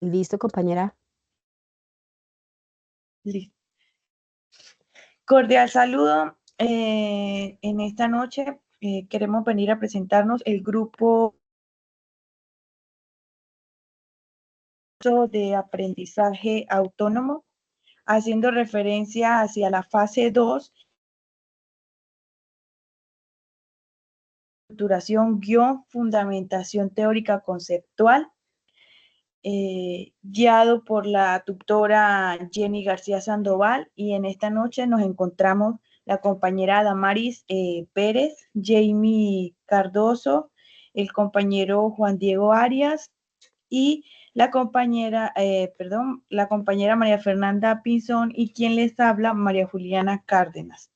Listo, compañera. Listo. Cordial saludo. En esta noche queremos venir a presentarnos el grupo de aprendizaje autónomo, haciendo referencia hacia la fase 2, estructuración guión fundamentación teórica conceptual, guiado por la tutora Jenny García Sandoval, y en esta noche nos encontramos la compañera Damaris Pérez, Jamie Cardoso, el compañero Juan Diego Arias y la compañera María Fernanda Pinzón y quien les habla, María Juliana Cárdenas.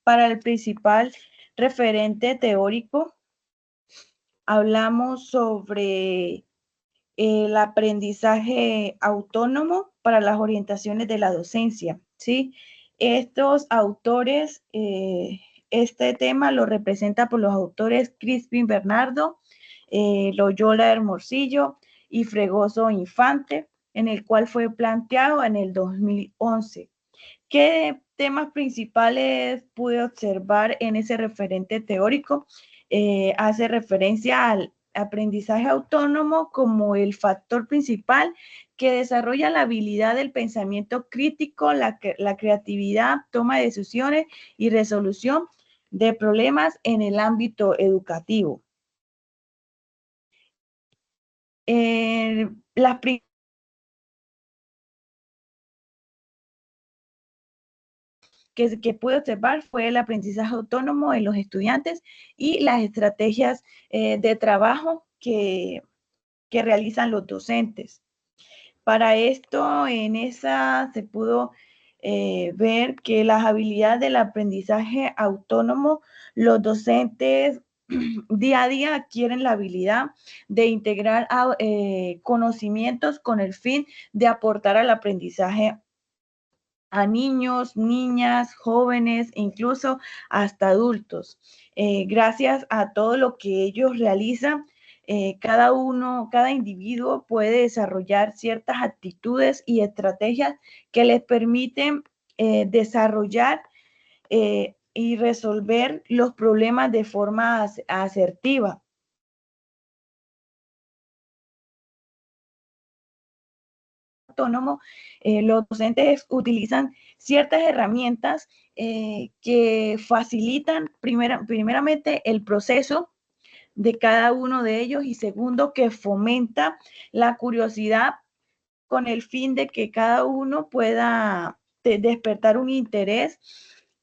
Para el principal referente teórico, hablamos sobre el aprendizaje autónomo para las orientaciones de la docencia, ¿sí? Estos autores, este tema lo representa por los autores Crispin Bernardo, Loyola Hermosillo y Fregoso Infante, en el cual fue planteado en el 2011. ¿Qué temas principales pude observar en ese referente teórico? Hace referencia al aprendizaje autónomo como el factor principal que desarrolla la habilidad del pensamiento crítico, la creatividad, toma de decisiones y resolución de problemas en el ámbito educativo. Las que pude observar fue el aprendizaje autónomo en los estudiantes y las estrategias de trabajo que realizan los docentes. Para esto, en esa se pudo ver que las habilidades del aprendizaje autónomo, los docentes día a día adquieren la habilidad de integrar conocimientos con el fin de aportar al aprendizaje a niños, niñas, jóvenes, incluso hasta adultos. Gracias a todo lo que ellos realizan, cada individuo puede desarrollar ciertas actitudes y estrategias que les permiten desarrollar y resolver los problemas de forma asertiva. Autónomo, los docentes utilizan ciertas herramientas que facilitan primeramente el proceso de cada uno de ellos y segundo que fomenta la curiosidad con el fin de que cada uno pueda despertar un interés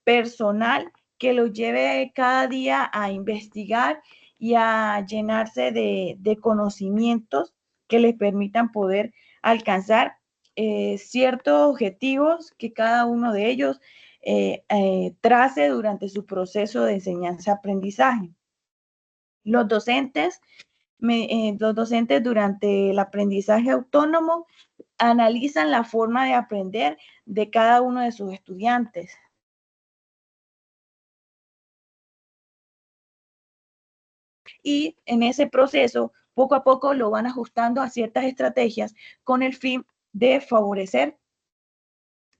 personal que lo lleve cada día a investigar y a llenarse de conocimientos que les permitan poder alcanzar ciertos objetivos que cada uno de ellos trace durante su proceso de enseñanza-aprendizaje. Los docentes, los docentes durante el aprendizaje autónomo analizan la forma de aprender de cada uno de sus estudiantes. Y en ese proceso, poco a poco lo van ajustando a ciertas estrategias con el fin de favorecer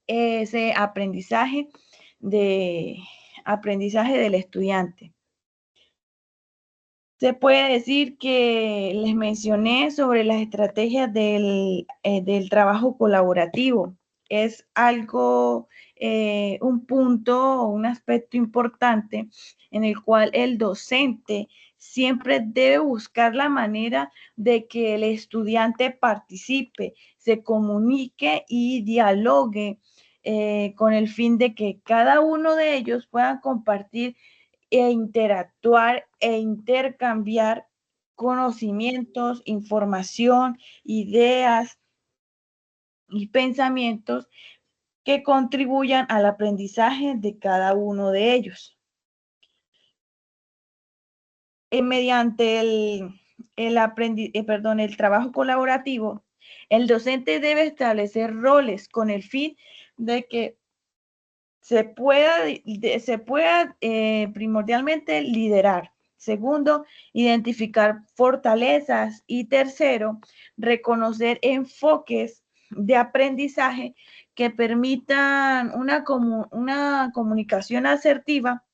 ese aprendizaje del estudiante. Se puede decir que les mencioné sobre las estrategias del trabajo colaborativo. Es algo, un punto o un aspecto importante en el cual el docente siempre debe buscar la manera de que el estudiante participe, se comunique y dialogue con el fin de que cada uno de ellos puedan compartir e interactuar e intercambiar conocimientos, información, ideas y pensamientos que contribuyan al aprendizaje de cada uno de ellos. Mediante el trabajo colaborativo, el docente debe establecer roles con el fin de que se pueda primordialmente liderar, Segundo, identificar fortalezas. Y tercero, reconocer enfoques de aprendizaje que permitan una comunicación asertiva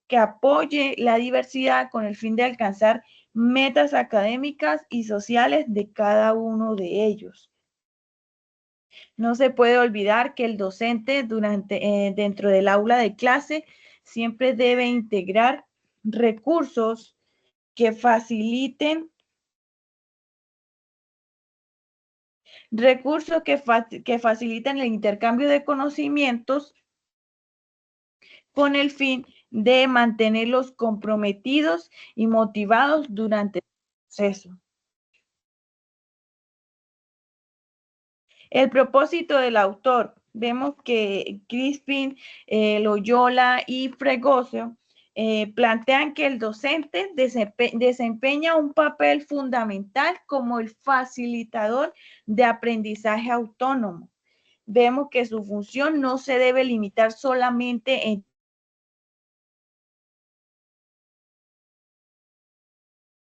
que apoye la diversidad con el fin de alcanzar metas académicas y sociales de cada uno de ellos. No se puede olvidar que el docente dentro del aula de clase siempre debe integrar recursos que faciliten el intercambio de conocimientos con el fin de mantenerlos comprometidos y motivados durante el proceso. El propósito del autor. Vemos que Crispin, Loyola y Fregoso plantean que el docente desempeña un papel fundamental como el facilitador de aprendizaje autónomo. Vemos que su función no se debe limitar solamente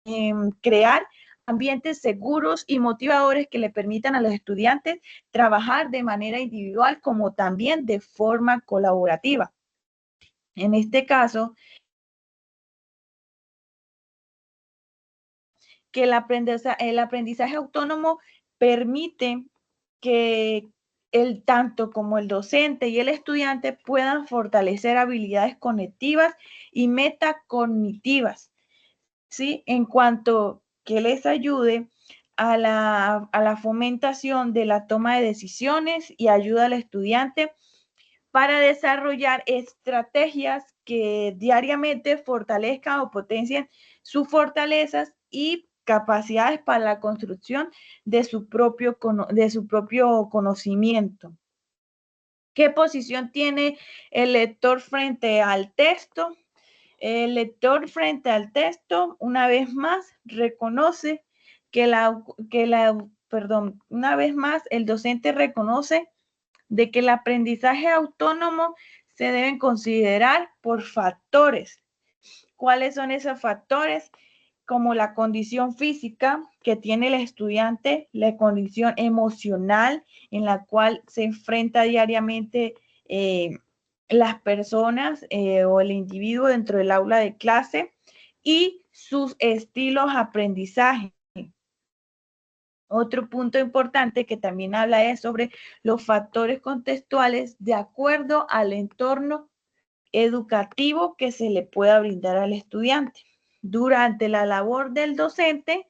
en crear ambientes seguros y motivadores que le permitan a los estudiantes trabajar de manera individual como también de forma colaborativa. En este caso, que el aprendizaje autónomo permite que tanto como el docente y el estudiante puedan fortalecer habilidades conectivas y metacognitivas, ¿sí? En cuanto que les ayude a la fomentación de la toma de decisiones y ayuda al estudiante para desarrollar estrategias que diariamente fortalezcan o potencien sus fortalezas y capacidades para la construcción de su propio conocimiento. ¿Qué posición tiene el lector frente al texto? El lector frente al texto, una vez más, reconoce una vez más, el docente reconoce de que el aprendizaje autónomo se deben considerar por factores. ¿Cuáles son esos factores? Como la condición física que tiene el estudiante, la condición emocional en la cual se enfrenta diariamente las personas o el individuo dentro del aula de clase y sus estilos de aprendizaje. Otro punto importante que también habla es sobre los factores contextuales de acuerdo al entorno educativo que se le pueda brindar al estudiante. Durante la labor del docente,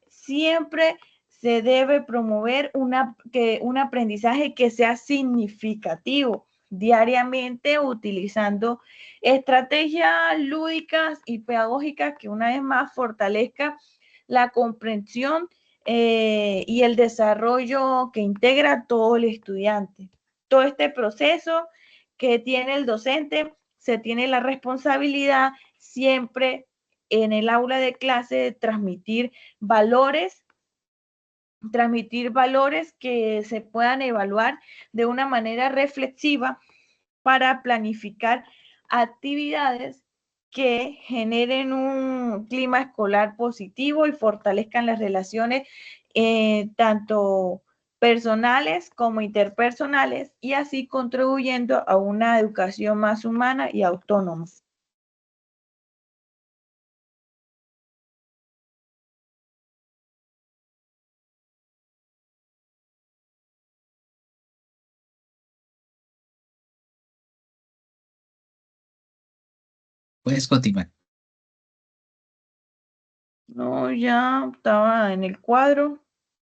siempre se debe promover un aprendizaje que sea significativo diariamente utilizando estrategias lúdicas y pedagógicas que una vez más fortalezca la comprensión y el desarrollo que integra todo el estudiante. Todo este proceso que tiene el docente, se tiene la responsabilidad siempre en el aula de clase de transmitir valores que se puedan evaluar de una manera reflexiva para planificar actividades que generen un clima escolar positivo y fortalezcan las relaciones tanto personales como interpersonales y así contribuyendo a una educación más humana y autónoma. Puedes continuar. No, ya estaba en el cuadro.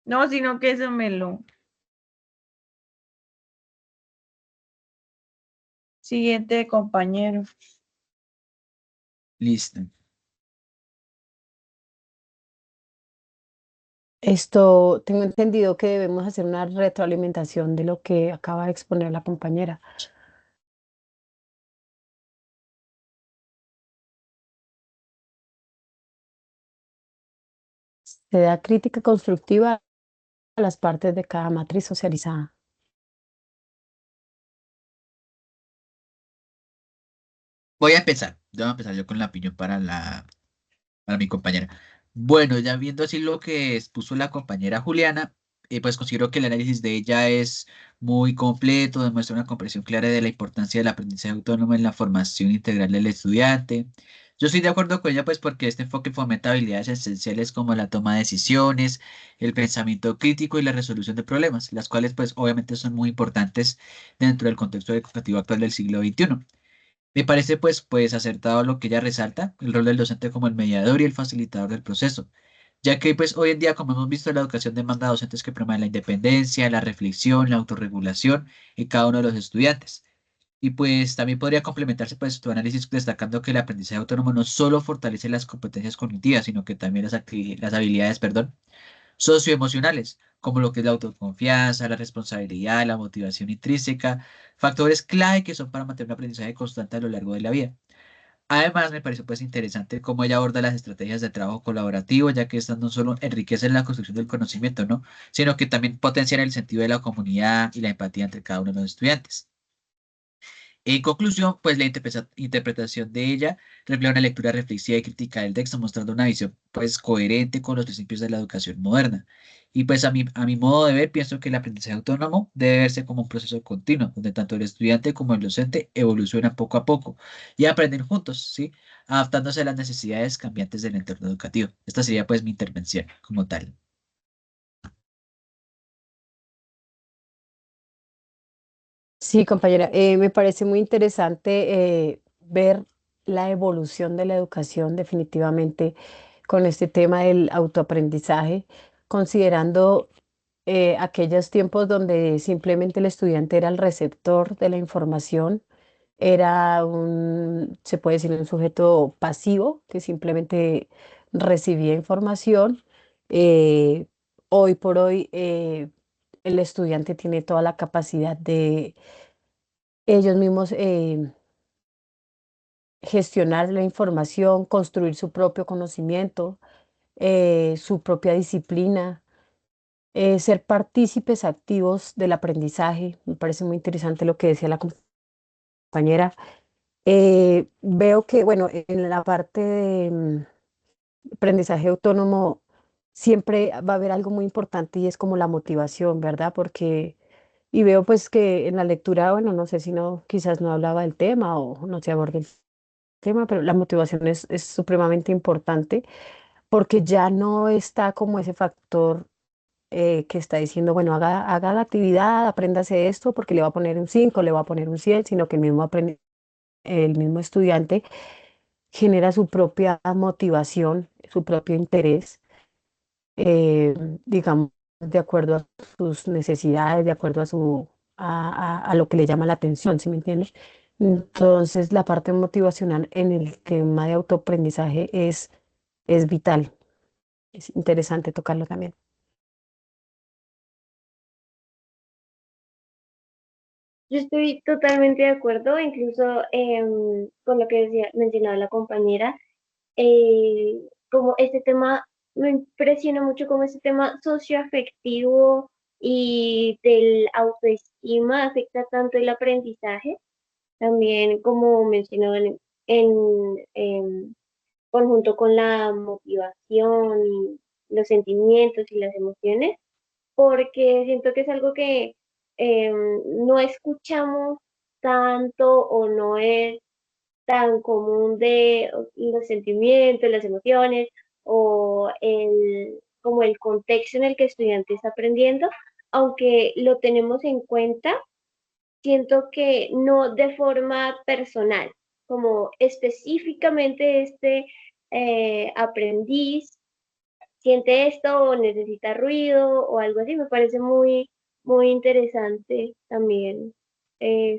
No, sino que eso me lo... Siguiente compañero. Listo. Esto, tengo entendido que debemos hacer una retroalimentación de lo que acaba de exponer la compañera. Se da crítica constructiva a las partes de cada matriz socializada. voy a empezar yo con la opinión para mi compañera. Bueno, ya viendo así lo que expuso la compañera Juliana, pues considero que el análisis de ella es muy completo, demuestra una comprensión clara de la importancia del aprendizaje autónomo en la formación integral del estudiante. Yo estoy de acuerdo con ella, pues porque este enfoque fomenta habilidades esenciales como la toma de decisiones, el pensamiento crítico y la resolución de problemas, las cuales pues obviamente son muy importantes dentro del contexto educativo actual del siglo XXI. Me parece pues acertado lo que ella resalta, el rol del docente como el mediador y el facilitador del proceso, ya que pues hoy en día, como hemos visto, la educación demanda docentes que promuevan la independencia, la reflexión, la autorregulación en cada uno de los estudiantes. Y pues también podría complementarse pues tu análisis destacando que el aprendizaje autónomo no solo fortalece las competencias cognitivas, sino que también las habilidades, perdón, socioemocionales, como lo que es la autoconfianza, la responsabilidad, la motivación intrínseca, factores clave que son para mantener un aprendizaje constante a lo largo de la vida. Además, me pareció pues interesante cómo ella aborda las estrategias de trabajo colaborativo, ya que estas no solo enriquecen la construcción del conocimiento, ¿no? Sino que también potencian el sentido de la comunidad y la empatía entre cada uno de los estudiantes. En conclusión, pues la interpretación de ella refleja una lectura reflexiva y crítica del texto, mostrando una visión pues coherente con los principios de la educación moderna. Y pues a mi modo de ver, pienso que el aprendizaje autónomo debe verse como un proceso continuo, donde tanto el estudiante como el docente evolucionan poco a poco y aprenden juntos, ¿sí? Adaptándose a las necesidades cambiantes del entorno educativo. Esta sería pues mi intervención como tal. Sí, compañera, me parece muy interesante ver la evolución de la educación definitivamente con este tema del autoaprendizaje, considerando aquellos tiempos donde simplemente el estudiante era el receptor de la información, era se puede decir, un sujeto pasivo que simplemente recibía información. eh, Hoy por hoy el estudiante tiene toda la capacidad de ellos mismos gestionar la información, construir su propio conocimiento, su propia disciplina, ser partícipes activos del aprendizaje. Me parece muy interesante lo que decía la compañera. Veo que, bueno, en la parte de aprendizaje autónomo siempre va a haber algo muy importante y es como la motivación, ¿verdad? Porque, y veo pues que en la lectura, bueno, no sé si no, quizás no hablaba del tema o no se aborda el tema, pero la motivación es supremamente importante porque ya no está como ese factor que está diciendo, bueno, haga la actividad, apréndase esto porque le va a poner un 5, le va a poner un 100, sino que el mismo estudiante genera su propia motivación, su propio interés, eh, digamos, de acuerdo a sus necesidades, de acuerdo a lo que le llama la atención, ¿sí me entiendes? Entonces, la parte motivacional en el tema de autoaprendizaje es vital. Es interesante tocarlo también. Yo estoy totalmente de acuerdo, incluso con lo que mencionaba la compañera, eh, como este tema, me impresiona mucho como este tema socioafectivo y del autoestima afecta tanto el aprendizaje, también como mencionó en conjunto con la motivación y los sentimientos y las emociones, porque siento que es algo que no escuchamos tanto o no es tan común de los sentimientos, las emociones o como el contexto en el que el estudiante está aprendiendo, aunque lo tenemos en cuenta, siento que no de forma personal, como específicamente este aprendiz siente esto o necesita ruido o algo así. Me parece muy, muy interesante también,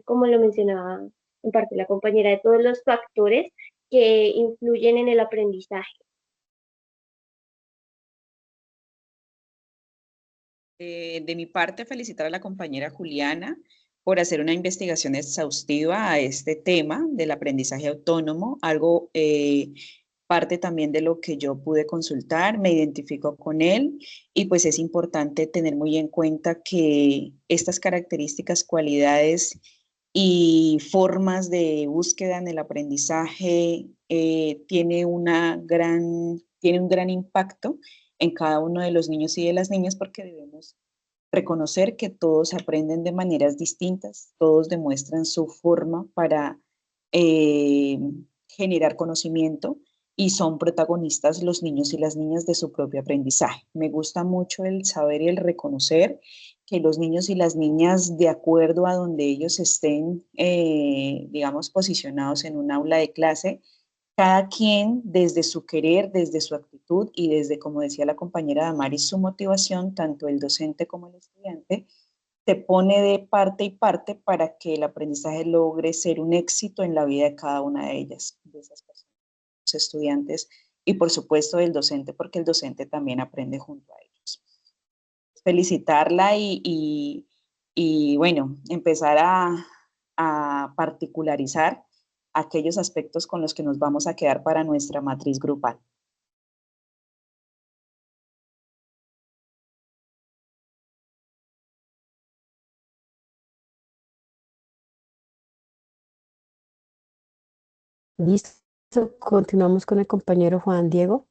como lo mencionaba en parte la compañera, de todos los factores que influyen en el aprendizaje. De mi parte, felicitar a la compañera Juliana por hacer una investigación exhaustiva a este tema del aprendizaje autónomo, algo parte también de lo que yo pude consultar, me identifico con él y pues es importante tener muy en cuenta que estas características, cualidades y formas de búsqueda en el aprendizaje tiene un gran impacto en cada uno de los niños y de las niñas, porque debemos reconocer que todos aprenden de maneras distintas, todos demuestran su forma para eh, generar conocimiento y son protagonistas los niños y las niñas de su propio aprendizaje. Me gusta mucho el saber y el reconocer que los niños y las niñas, de acuerdo a donde ellos estén, digamos, posicionados en un aula de clase, cada quien desde su querer, desde su actitud y desde, como decía la compañera Damaris, su motivación, tanto el docente como el estudiante, se pone de parte y parte para que el aprendizaje logre ser un éxito en la vida de cada una de ellas, de esas personas, los estudiantes y por supuesto del docente, porque el docente también aprende junto a ellos. Felicitarla y bueno, empezar a particularizar aquellos aspectos con los que nos vamos a quedar para nuestra matriz grupal. Listo, continuamos con el compañero Juan Diego.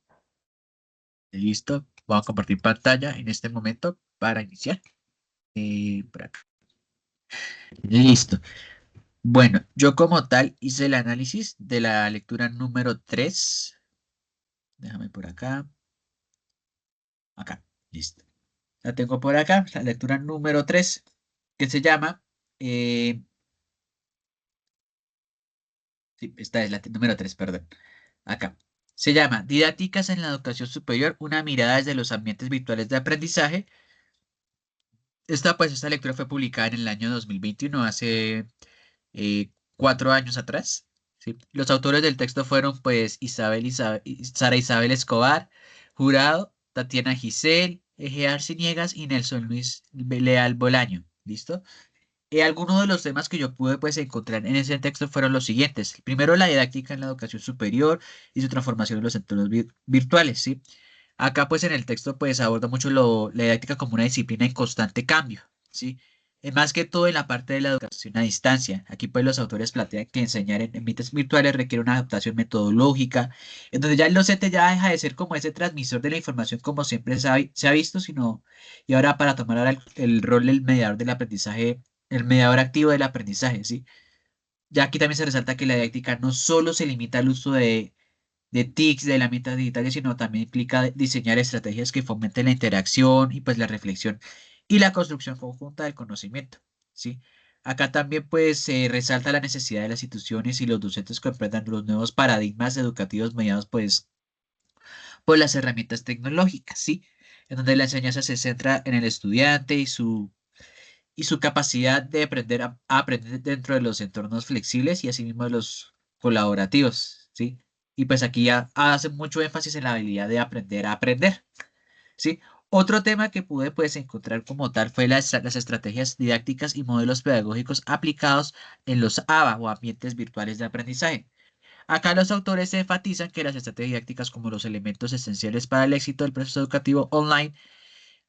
Listo. Vamos a compartir pantalla en este momento para iniciar. Por acá. Listo. Bueno, yo como tal hice el análisis de la lectura número 3. Déjame por acá. Acá. Listo. La tengo por acá, la lectura número 3, que se llama... sí, esta es la número 3, perdón. Acá. Se llama Didácticas en la Educación Superior, una mirada desde los ambientes virtuales de aprendizaje. Esta lectura fue publicada en el año 2021, hace 4 años atrás. ¿Sí? Los autores del texto fueron pues Sara Isabel Escobar, Jurado, Tatiana Giselle, Eje Arciniegas y Nelson Luis Leal Bolaño. ¿Listo? Algunos de los temas que yo pude pues encontrar en ese texto fueron los siguientes. Primero, la didáctica en la educación superior y su transformación en los entornos virtuales, ¿sí? Acá pues en el texto pues aborda mucho la didáctica como una disciplina en constante cambio, ¿sí? Más que todo en la parte de la educación a distancia. Aquí pues los autores plantean que enseñar en ambientes virtuales requiere una adaptación metodológica, en donde ya el docente ya deja de ser como ese transmisor de la información como siempre se ha visto, sino, y ahora para tomar ahora el rol del mediador del aprendizaje, el mediador activo del aprendizaje, ¿sí? Ya aquí también se resalta que la didáctica no solo se limita al uso de TICs, de herramientas digitales, sino también implica diseñar estrategias que fomenten la interacción y pues la reflexión y la construcción conjunta del conocimiento, ¿sí? Acá también pues se resalta la necesidad de las instituciones y los docentes que comprendan los nuevos paradigmas educativos mediados pues por las herramientas tecnológicas, ¿sí? En donde la enseñanza se centra en el estudiante y su capacidad de a aprender dentro de los entornos flexibles y asimismo de los colaborativos, ¿sí? Y pues aquí ya hace mucho énfasis en la habilidad de aprender a aprender, ¿sí? Otro tema que pude pues encontrar como tal fue las estrategias didácticas y modelos pedagógicos aplicados en los ABA o ambientes virtuales de aprendizaje. Acá los autores enfatizan que las estrategias didácticas como los elementos esenciales para el éxito del proceso educativo online.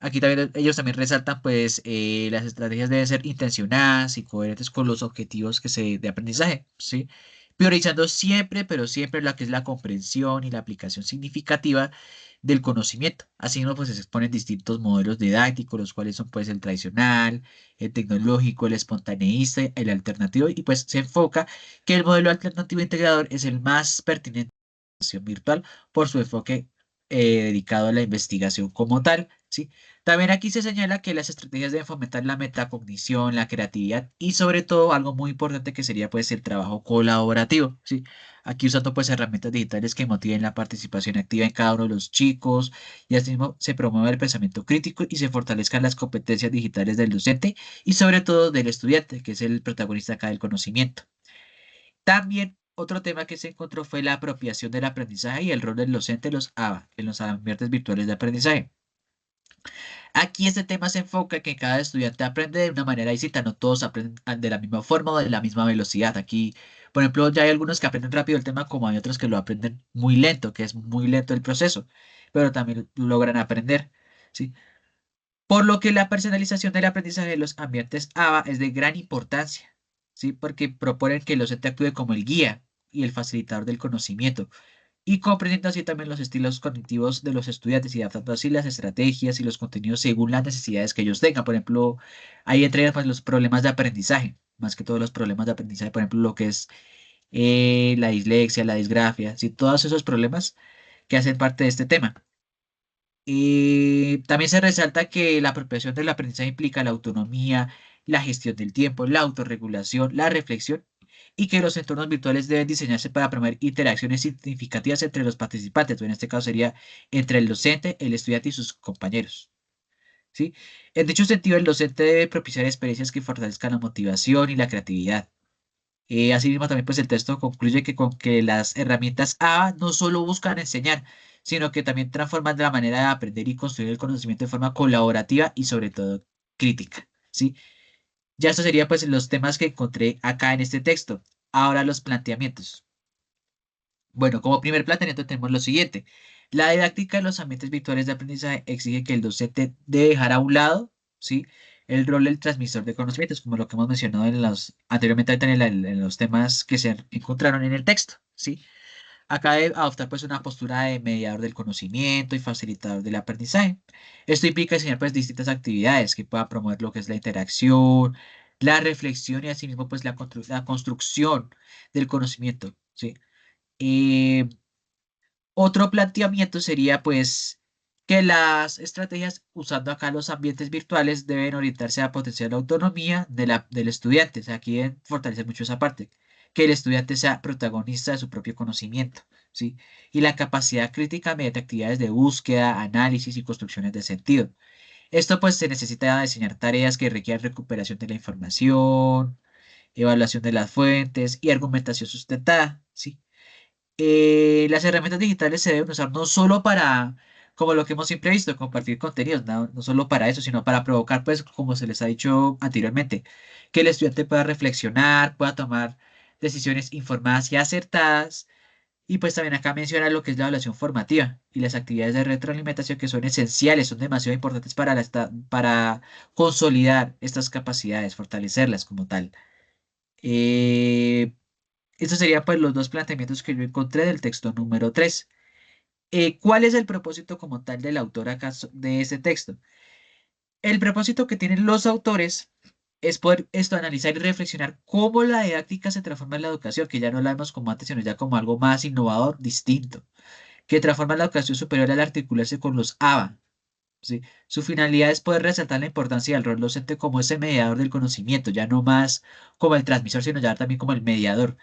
Aquí también ellos también resaltan, pues, las estrategias deben ser intencionadas y coherentes con los objetivos de aprendizaje, ¿sí? Priorizando siempre, pero siempre lo que es la comprensión y la aplicación significativa del conocimiento. Así mismo, pues, se exponen distintos modelos didácticos, los cuales son, pues, el tradicional, el tecnológico, el espontaneísta, el alternativo, y pues se enfoca que el modelo alternativo integrador es el más pertinente a la educación virtual por su enfoque dedicado a la investigación como tal, ¿sí? También aquí se señala que las estrategias deben fomentar la metacognición, la creatividad y sobre todo algo muy importante que sería pues el trabajo colaborativo, ¿sí? Aquí usando pues herramientas digitales que motiven la participación activa en cada uno de los chicos y asimismo se promueve el pensamiento crítico y se fortalezcan las competencias digitales del docente y sobre todo del estudiante, que es el protagonista acá del conocimiento. También otro tema que se encontró fue la apropiación del aprendizaje y el rol del docente en los ABA, en los ambientes virtuales de aprendizaje. Aquí este tema se enfoca en que cada estudiante aprende de una manera distinta, no todos aprenden de la misma forma o de la misma velocidad. Aquí, por ejemplo, ya hay algunos que aprenden rápido el tema, como hay otros que lo aprenden muy lento, que es muy lento el proceso, pero también logran aprender, ¿sí? Por lo que la personalización del aprendizaje de los ambientes ABA es de gran importancia. ¿sí? Porque proponen que el docente actúe como el guía y el facilitador del conocimiento y comprendiendo así también los estilos cognitivos de los estudiantes y adaptando así las estrategias y los contenidos según las necesidades que ellos tengan. Por ejemplo, ahí entre pues, los problemas de aprendizaje, más que todos los problemas de aprendizaje, por ejemplo, lo que es la dislexia, la disgrafia, ¿sí? Todos esos problemas que hacen parte de este tema. Y también se resalta que la apropiación del aprendizaje implica la autonomía, la gestión del tiempo, la autorregulación, la reflexión y que los entornos virtuales deben diseñarse para promover interacciones significativas entre los participantes, o en este caso sería entre el docente, el estudiante y sus compañeros. ¿Sí? En dicho sentido, el docente debe propiciar experiencias que fortalezcan la motivación y la creatividad. Asimismo, también pues el texto concluye que con que las herramientas A no solo buscan enseñar, sino que también transforman la manera de aprender y construir el conocimiento de forma colaborativa y sobre todo crítica, ¿sí? Ya estos serían pues los temas que encontré acá en este texto. Ahora los planteamientos. Bueno, como primer planteamiento tenemos lo siguiente. La didáctica en los ambientes virtuales de aprendizaje exige que el docente debe dejar a un lado, ¿sí? El rol del transmisor de conocimientos, como lo que hemos mencionado anteriormente ahorita en los temas que se encontraron en el texto, ¿sí? Acá debe adoptar pues una postura de mediador del conocimiento y facilitador del aprendizaje. Esto implica diseñar pues distintas actividades que puedan promover lo que es la interacción, la reflexión y asimismo pues la construcción del conocimiento, ¿sí? Eh, Otro planteamiento sería pues que las estrategias usando acá los ambientes virtuales deben orientarse a potenciar la autonomía del estudiante. O sea, aquí deben fortalecer mucho esa parte, que el estudiante sea protagonista de su propio conocimiento, ¿sí? Y la capacidad crítica mediante actividades de búsqueda, análisis y construcciones de sentido. Esto pues se necesita diseñar tareas que requieran recuperación de la información, evaluación de las fuentes y argumentación sustentada, ¿sí? Las herramientas digitales se deben usar no solo para, como lo que hemos siempre visto, compartir contenidos, no solo para eso, sino para provocar, pues, como se les ha dicho anteriormente, que el estudiante pueda reflexionar, pueda tomar decisiones informadas y acertadas. Y pues también acá menciona lo que es la evaluación formativa y las actividades de retroalimentación que son esenciales, son demasiado importantes para consolidar estas capacidades, fortalecerlas como tal. Eh, Estos serían pues los dos planteamientos que yo encontré del texto número 3. ¿Cuál es el propósito como tal del autor acá de ese texto? El propósito que tienen los autores es poder esto analizar y reflexionar cómo la didáctica se transforma en la educación, que ya no la vemos como antes, sino ya como algo más innovador, distinto, que transforma la educación superior al articularse con los ABA. ¿Sí? Su finalidad es poder resaltar la importancia del rol docente como ese mediador del conocimiento, ya no más como el transmisor, sino ya también como el mediador,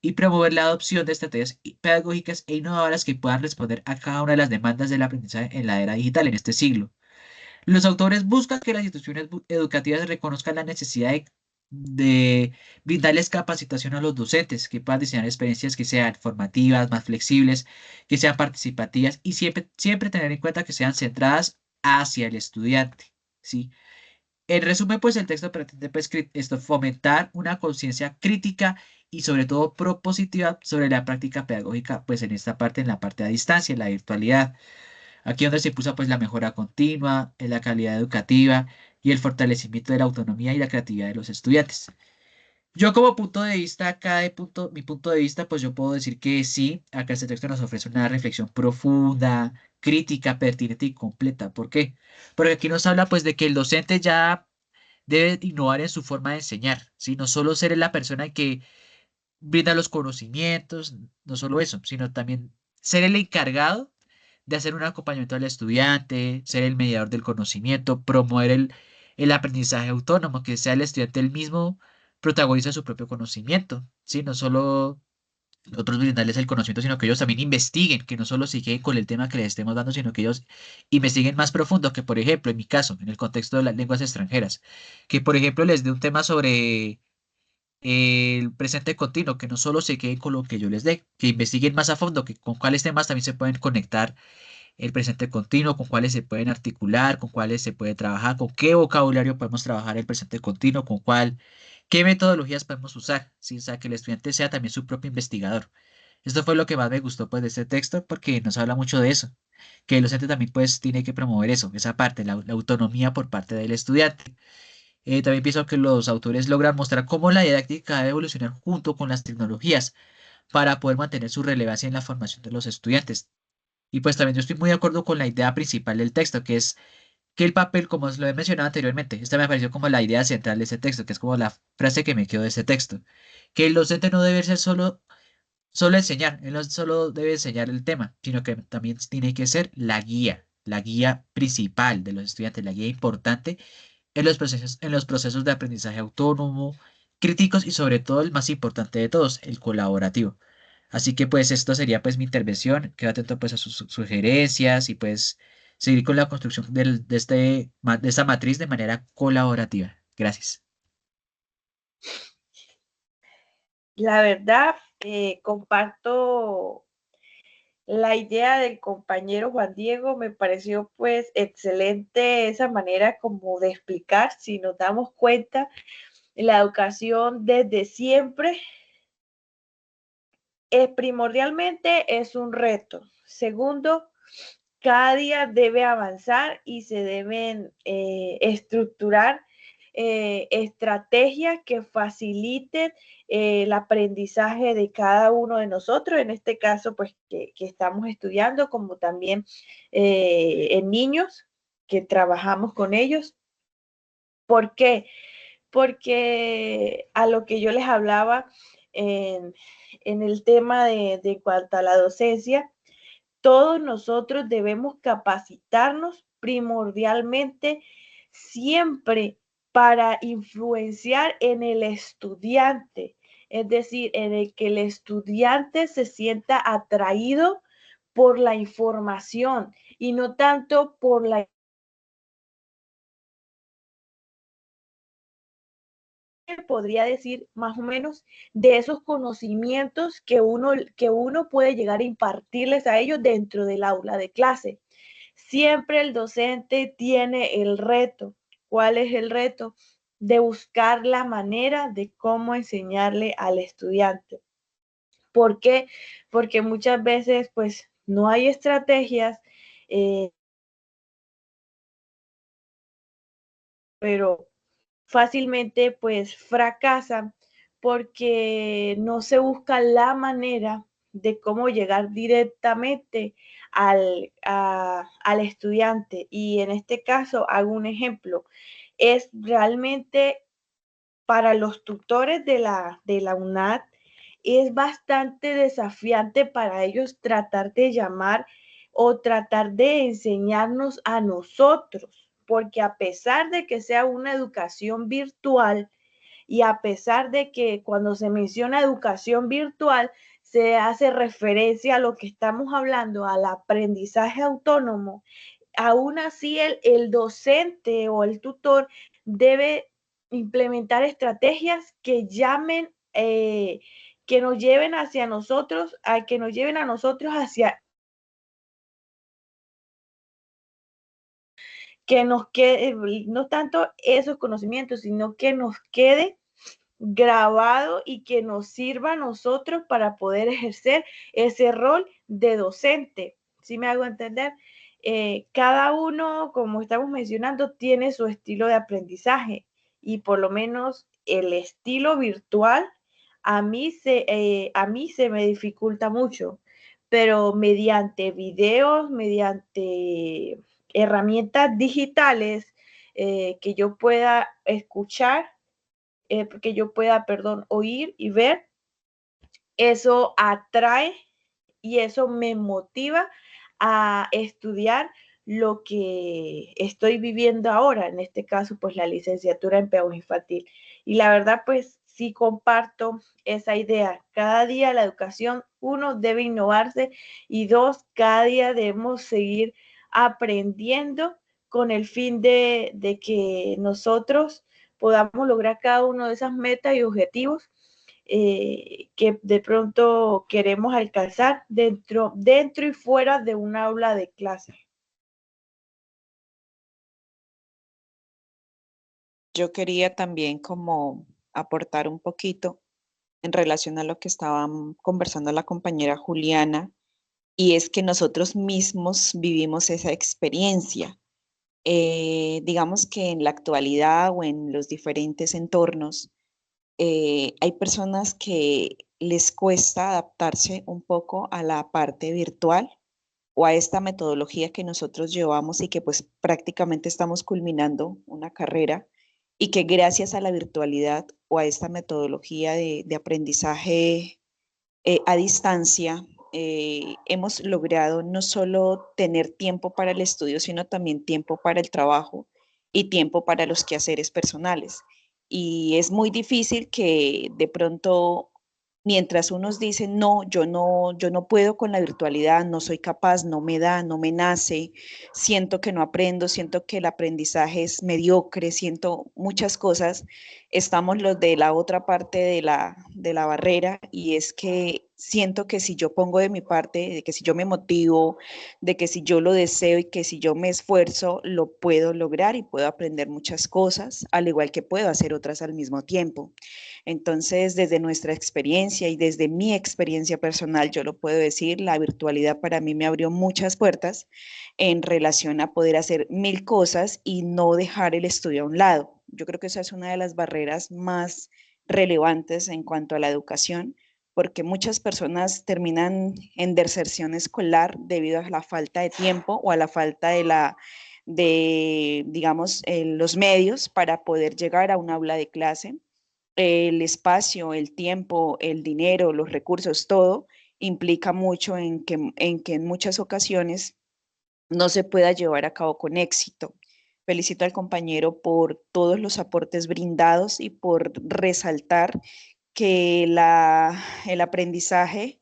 y promover la adopción de estrategias pedagógicas e innovadoras que puedan responder a cada una de las demandas del aprendizaje en la era digital, en este siglo. Los autores buscan que las instituciones educativas reconozcan la necesidad de brindarles capacitación a los docentes, que puedan diseñar experiencias que sean formativas, más flexibles, que sean participativas y siempre tener en cuenta que sean centradas hacia el estudiante, ¿sí? En resumen, pues el texto pretende pues, esto, fomentar una conciencia crítica y sobre todo propositiva sobre la práctica pedagógica, pues en esta parte, en la parte a distancia, en la virtualidad. Aquí donde se impulsa pues la mejora continua, en la calidad educativa y el fortalecimiento de la autonomía y la creatividad de los estudiantes. Yo como punto de vista, mi punto de vista, pues yo puedo decir que sí, acá este texto nos ofrece una reflexión profunda, crítica, pertinente y completa. ¿Por qué? Porque aquí nos habla pues de que el docente ya debe innovar en su forma de enseñar, ¿sí? No solo ser la persona que brinda los conocimientos, no solo eso, sino también ser el encargado de hacer un acompañamiento al estudiante, ser el mediador del conocimiento, promover el aprendizaje autónomo, que sea el estudiante el mismo protagoniza su propio conocimiento, ¿sí? No solo nosotros brindarles el conocimiento, sino que ellos también investiguen, que no solo se queden con el tema que les estemos dando, sino que ellos investiguen más profundo, que por ejemplo, en mi caso, en el contexto de las lenguas extranjeras, que por ejemplo les dé un tema sobre el presente continuo, que no solo se queden con lo que yo les dé, que investiguen más a fondo, que con cuáles temas también se pueden conectar el presente continuo, con cuáles se pueden articular, con cuáles se puede trabajar, con qué vocabulario podemos trabajar el presente continuo, qué metodologías podemos usar, ¿sí? O sea, que el estudiante sea también su propio investigador. Esto fue lo que más me gustó pues de este texto porque nos habla mucho de eso, que el docente también pues tiene que promover eso, esa parte, la autonomía por parte del estudiante. También pienso que los autores logran mostrar cómo la didáctica debe evolucionar junto con las tecnologías para poder mantener su relevancia en la formación de los estudiantes. Y pues también yo estoy muy de acuerdo con la idea principal del texto, que es que el papel, como os lo he mencionado anteriormente, esta me pareció como la idea central de ese texto, que es como la frase que me quedó de ese texto, que el docente no debe ser solo enseñar, él no solo debe enseñar el tema, sino que también tiene que ser la guía principal de los estudiantes, la guía importante en los procesos de aprendizaje autónomo, críticos y sobre todo el más importante de todos, el colaborativo. Así que pues esto sería pues mi intervención. Quedo atento pues a sus sugerencias y pues seguir con la construcción de esta matriz de manera colaborativa. Gracias. La verdad, comparto la idea del compañero Juan Diego, me pareció pues excelente esa manera como de explicar. Si nos damos cuenta, la educación desde siempre primordialmente es un reto. Segundo, cada día debe avanzar y se deben estructurar estrategias que faciliten el aprendizaje de cada uno de nosotros, en este caso, pues que estamos estudiando, como también en niños, que trabajamos con ellos. ¿Por qué? Porque a lo que yo les hablaba en el tema de cuanto a la docencia, todos nosotros debemos capacitarnos primordialmente siempre para influenciar en el estudiante, es decir, en el que el estudiante se sienta atraído por la información y no tanto por la podría decir más o menos de esos conocimientos que uno puede llegar a impartirles a ellos dentro del aula de clase. Siempre el docente tiene el reto. ¿Cuál es el reto? De buscar la manera de cómo enseñarle al estudiante. ¿Por qué? Porque muchas veces pues no hay estrategias, pero fácilmente pues fracasan porque no se busca la manera de cómo llegar directamente al estudiante. Y en este caso hago un ejemplo. Es realmente para los tutores de la UNAD, es bastante desafiante para ellos tratar de llamar o tratar de enseñarnos a nosotros, porque a pesar de que sea una educación virtual y a pesar de que cuando se menciona educación virtual se hace referencia a lo que estamos hablando, al aprendizaje autónomo, aún así el docente o el tutor debe implementar estrategias que llamen, que nos lleven hacia nosotros, a que nos lleven a nosotros hacia que nos quede, no tanto esos conocimientos, sino que nos quede grabado y que nos sirva a nosotros para poder ejercer ese rol de docente. ¿Sí me hago entender? Cada uno, como estamos mencionando, tiene su estilo de aprendizaje y por lo menos el estilo virtual a mí se me dificulta mucho, pero mediante videos, mediante herramientas digitales que yo pueda escuchar, que yo pueda, perdón, oír y ver, eso atrae y eso me motiva a estudiar lo que estoy viviendo ahora, en este caso, pues la licenciatura en pedagogía infantil. Y la verdad, pues sí comparto esa idea. Cada día la educación, uno, debe innovarse y dos, cada día debemos seguir aprendiendo con el fin de que nosotros podamos lograr cada uno de esas metas y objetivos que de pronto queremos alcanzar dentro y fuera de un aula de clase. Yo quería también como aportar un poquito en relación a lo que estaba conversando la compañera Juliana, y es que nosotros mismos vivimos esa experiencia. Digamos que en la actualidad o en los diferentes entornos, hay personas que les cuesta adaptarse un poco a la parte virtual o a esta metodología que nosotros llevamos y que pues prácticamente estamos culminando una carrera y que gracias a la virtualidad o a esta metodología de aprendizaje a distancia, hemos logrado no solo tener tiempo para el estudio, sino también tiempo para el trabajo y tiempo para los quehaceres personales. Y es muy difícil que de pronto, mientras unos dicen, no, yo no puedo con la virtualidad, no soy capaz, no me da, no me nace, siento que no aprendo, siento que el aprendizaje es mediocre, siento muchas cosas, estamos los de la otra parte de la barrera y es que siento que si yo pongo de mi parte, de que si yo me motivo, de que si yo lo deseo y que si yo me esfuerzo, lo puedo lograr y puedo aprender muchas cosas, al igual que puedo hacer otras al mismo tiempo. Entonces, desde nuestra experiencia y desde mi experiencia personal, yo lo puedo decir, la virtualidad para mí me abrió muchas puertas en relación a poder hacer mil cosas y no dejar el estudio a un lado. Yo creo que esa es una de las barreras más relevantes en cuanto a la educación, porque muchas personas terminan en deserción escolar debido a la falta de tiempo o a la falta de digamos, los medios para poder llegar a un aula de clase. El espacio, el tiempo, el dinero, los recursos, todo implica mucho en que en muchas ocasiones no se pueda llevar a cabo con éxito. Felicito al compañero por todos los aportes brindados y por resaltar que el aprendizaje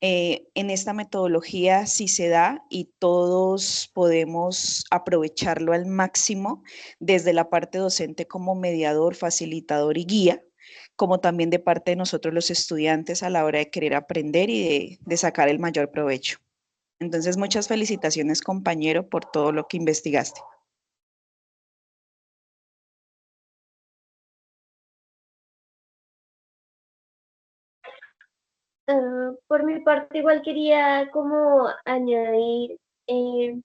en esta metodología sí se da y todos podemos aprovecharlo al máximo desde la parte docente como mediador, facilitador y guía, como también de parte de nosotros los estudiantes a la hora de querer aprender y de sacar el mayor provecho. Entonces, muchas felicitaciones, compañero, por todo lo que investigaste. Por mi parte, igual quería como añadir, no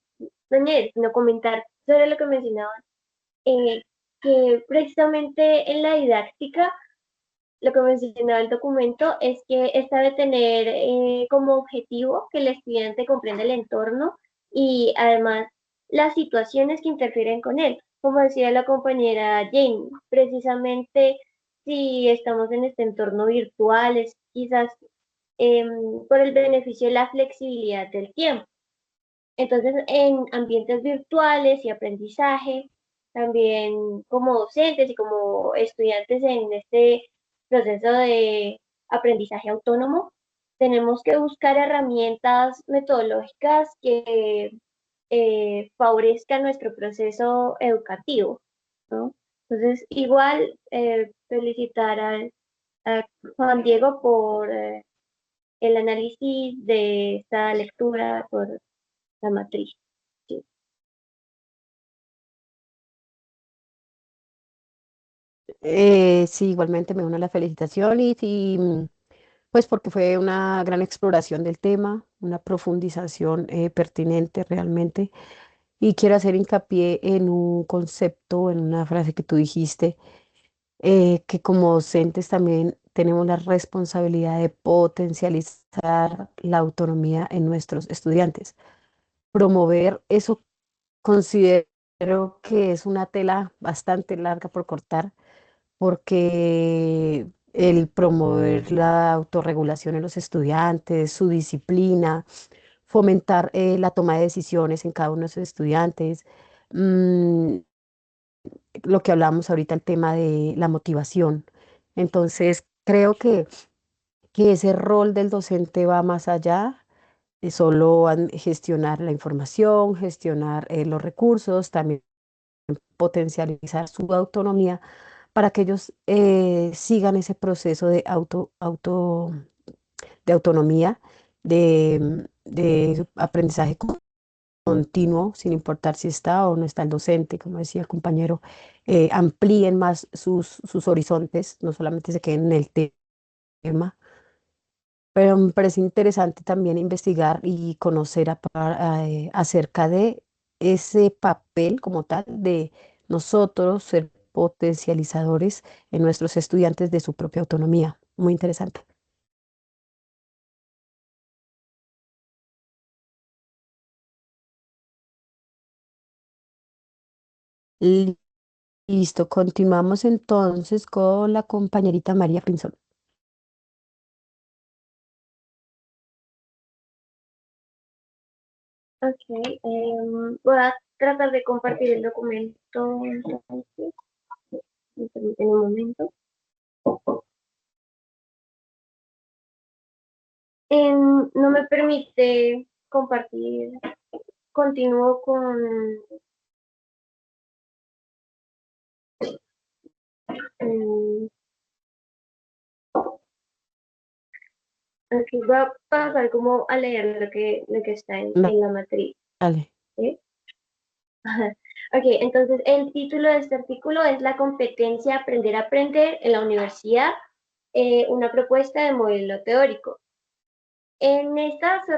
añadir, sino comentar sobre lo que mencionaban, que precisamente en la didáctica, lo que mencionaba el documento es que esta debe tener como objetivo que el estudiante comprenda el entorno y además las situaciones que interfieren con él. Como decía la compañera Jane, precisamente si estamos en este entorno virtual, es quizás por el beneficio de la flexibilidad del tiempo. Entonces, en ambientes virtuales y aprendizaje, también como docentes y como estudiantes en este proceso de aprendizaje autónomo, tenemos que buscar herramientas metodológicas que favorezcan nuestro proceso educativo, ¿no? Entonces, igual felicitar a Juan Diego por el análisis de esta lectura, por la matriz. Sí. Sí, igualmente me uno a la felicitación y pues porque fue una gran exploración del tema, una profundización pertinente realmente. Y quiero hacer hincapié en un concepto, en una frase que tú dijiste, que como docentes también tenemos la responsabilidad de potencializar la autonomía en nuestros estudiantes. Promover eso considero que es una tela bastante larga por cortar porque el promover la autorregulación en los estudiantes, su disciplina, fomentar la toma de decisiones en cada uno de los estudiantes, mm, lo que hablábamos ahorita, el tema de la motivación. Entonces, creo que ese rol del docente va más allá de solo gestionar la información, gestionar los recursos, también potencializar su autonomía para que ellos sigan ese proceso de de autonomía, de aprendizaje continuo, sin importar si está o no está el docente, como decía el compañero, amplíen más sus horizontes, no solamente se queden en el tema. Pero me parece interesante también investigar y conocer acerca de ese papel como tal de nosotros ser potencializadores en nuestros estudiantes de su propia autonomía. Muy interesante. Listo, continuamos entonces con la compañerita María Pinzón. Ok, voy a tratar de compartir el documento. Entonces, me permiten un momento. No me permite compartir. Continúo con... em, aquí voy a pasar como a leer lo que está en la matriz. Vale. ¿Sí? Ok, entonces el título de este artículo es La competencia aprender a aprender en la universidad, una propuesta de modelo teórico. En esta se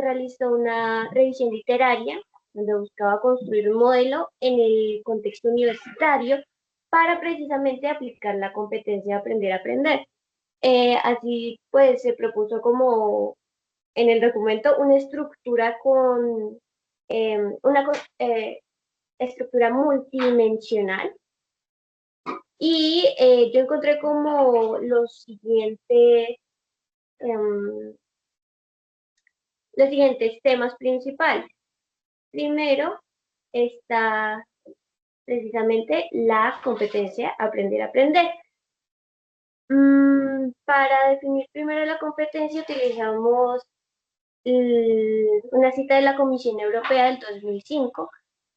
realizó una revisión literaria donde buscaba construir un modelo en el contexto universitario para precisamente aplicar la competencia de aprender a aprender. Así pues se propuso como en el documento una estructura con una estructura multidimensional y yo encontré como em, los siguientes temas principales. Primero está precisamente la competencia aprender a aprender. Para definir primero la competencia utilizamos una cita de la Comisión Europea del 2005,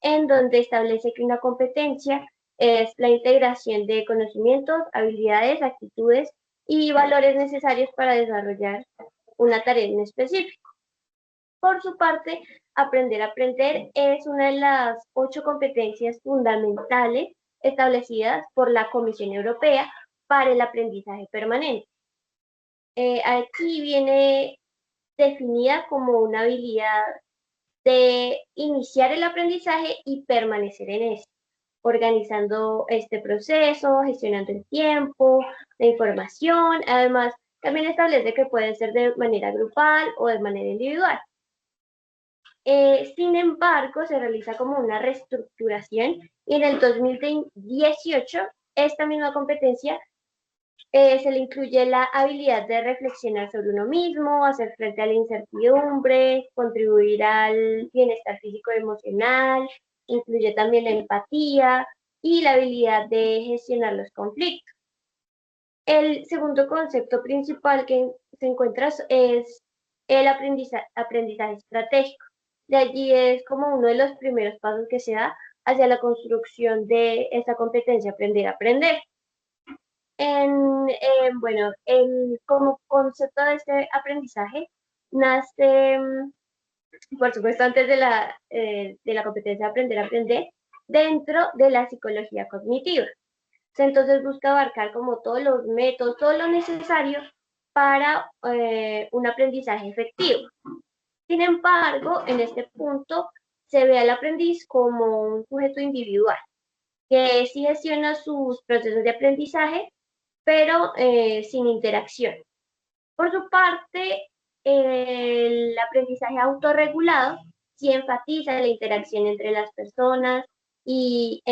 en donde establece que una competencia es la integración de conocimientos, habilidades, actitudes y valores necesarios para desarrollar una tarea en específico. Por su parte, aprender a aprender es una de las 8 competencias fundamentales establecidas por la Comisión Europea para el aprendizaje permanente. Aquí viene definida como una habilidad de iniciar el aprendizaje y permanecer en él, organizando este proceso, gestionando el tiempo, la información. Además, también establece que puede ser de manera grupal o de manera individual. Sin embargo, se realiza como una reestructuración y en el 2018 esta misma competencia se le incluye la habilidad de reflexionar sobre uno mismo, hacer frente a la incertidumbre, contribuir al bienestar físico y emocional, incluye también la empatía y la habilidad de gestionar los conflictos. El segundo concepto principal que se encuentra es el aprendizaje estratégico. De allí es como uno de los primeros pasos que se da hacia la construcción de esta competencia aprender a aprender. Bueno, como concepto de este aprendizaje nace, por supuesto, antes de la competencia de aprender a aprender, dentro de la psicología cognitiva. Entonces busca abarcar como todos los métodos, todo lo necesario para un aprendizaje efectivo. Sin embargo, en este punto se ve al aprendiz como un sujeto individual, que sí gestiona sus procesos de aprendizaje, pero sin interacción. Por su parte, el aprendizaje autorregulado sí enfatiza la interacción entre las personas y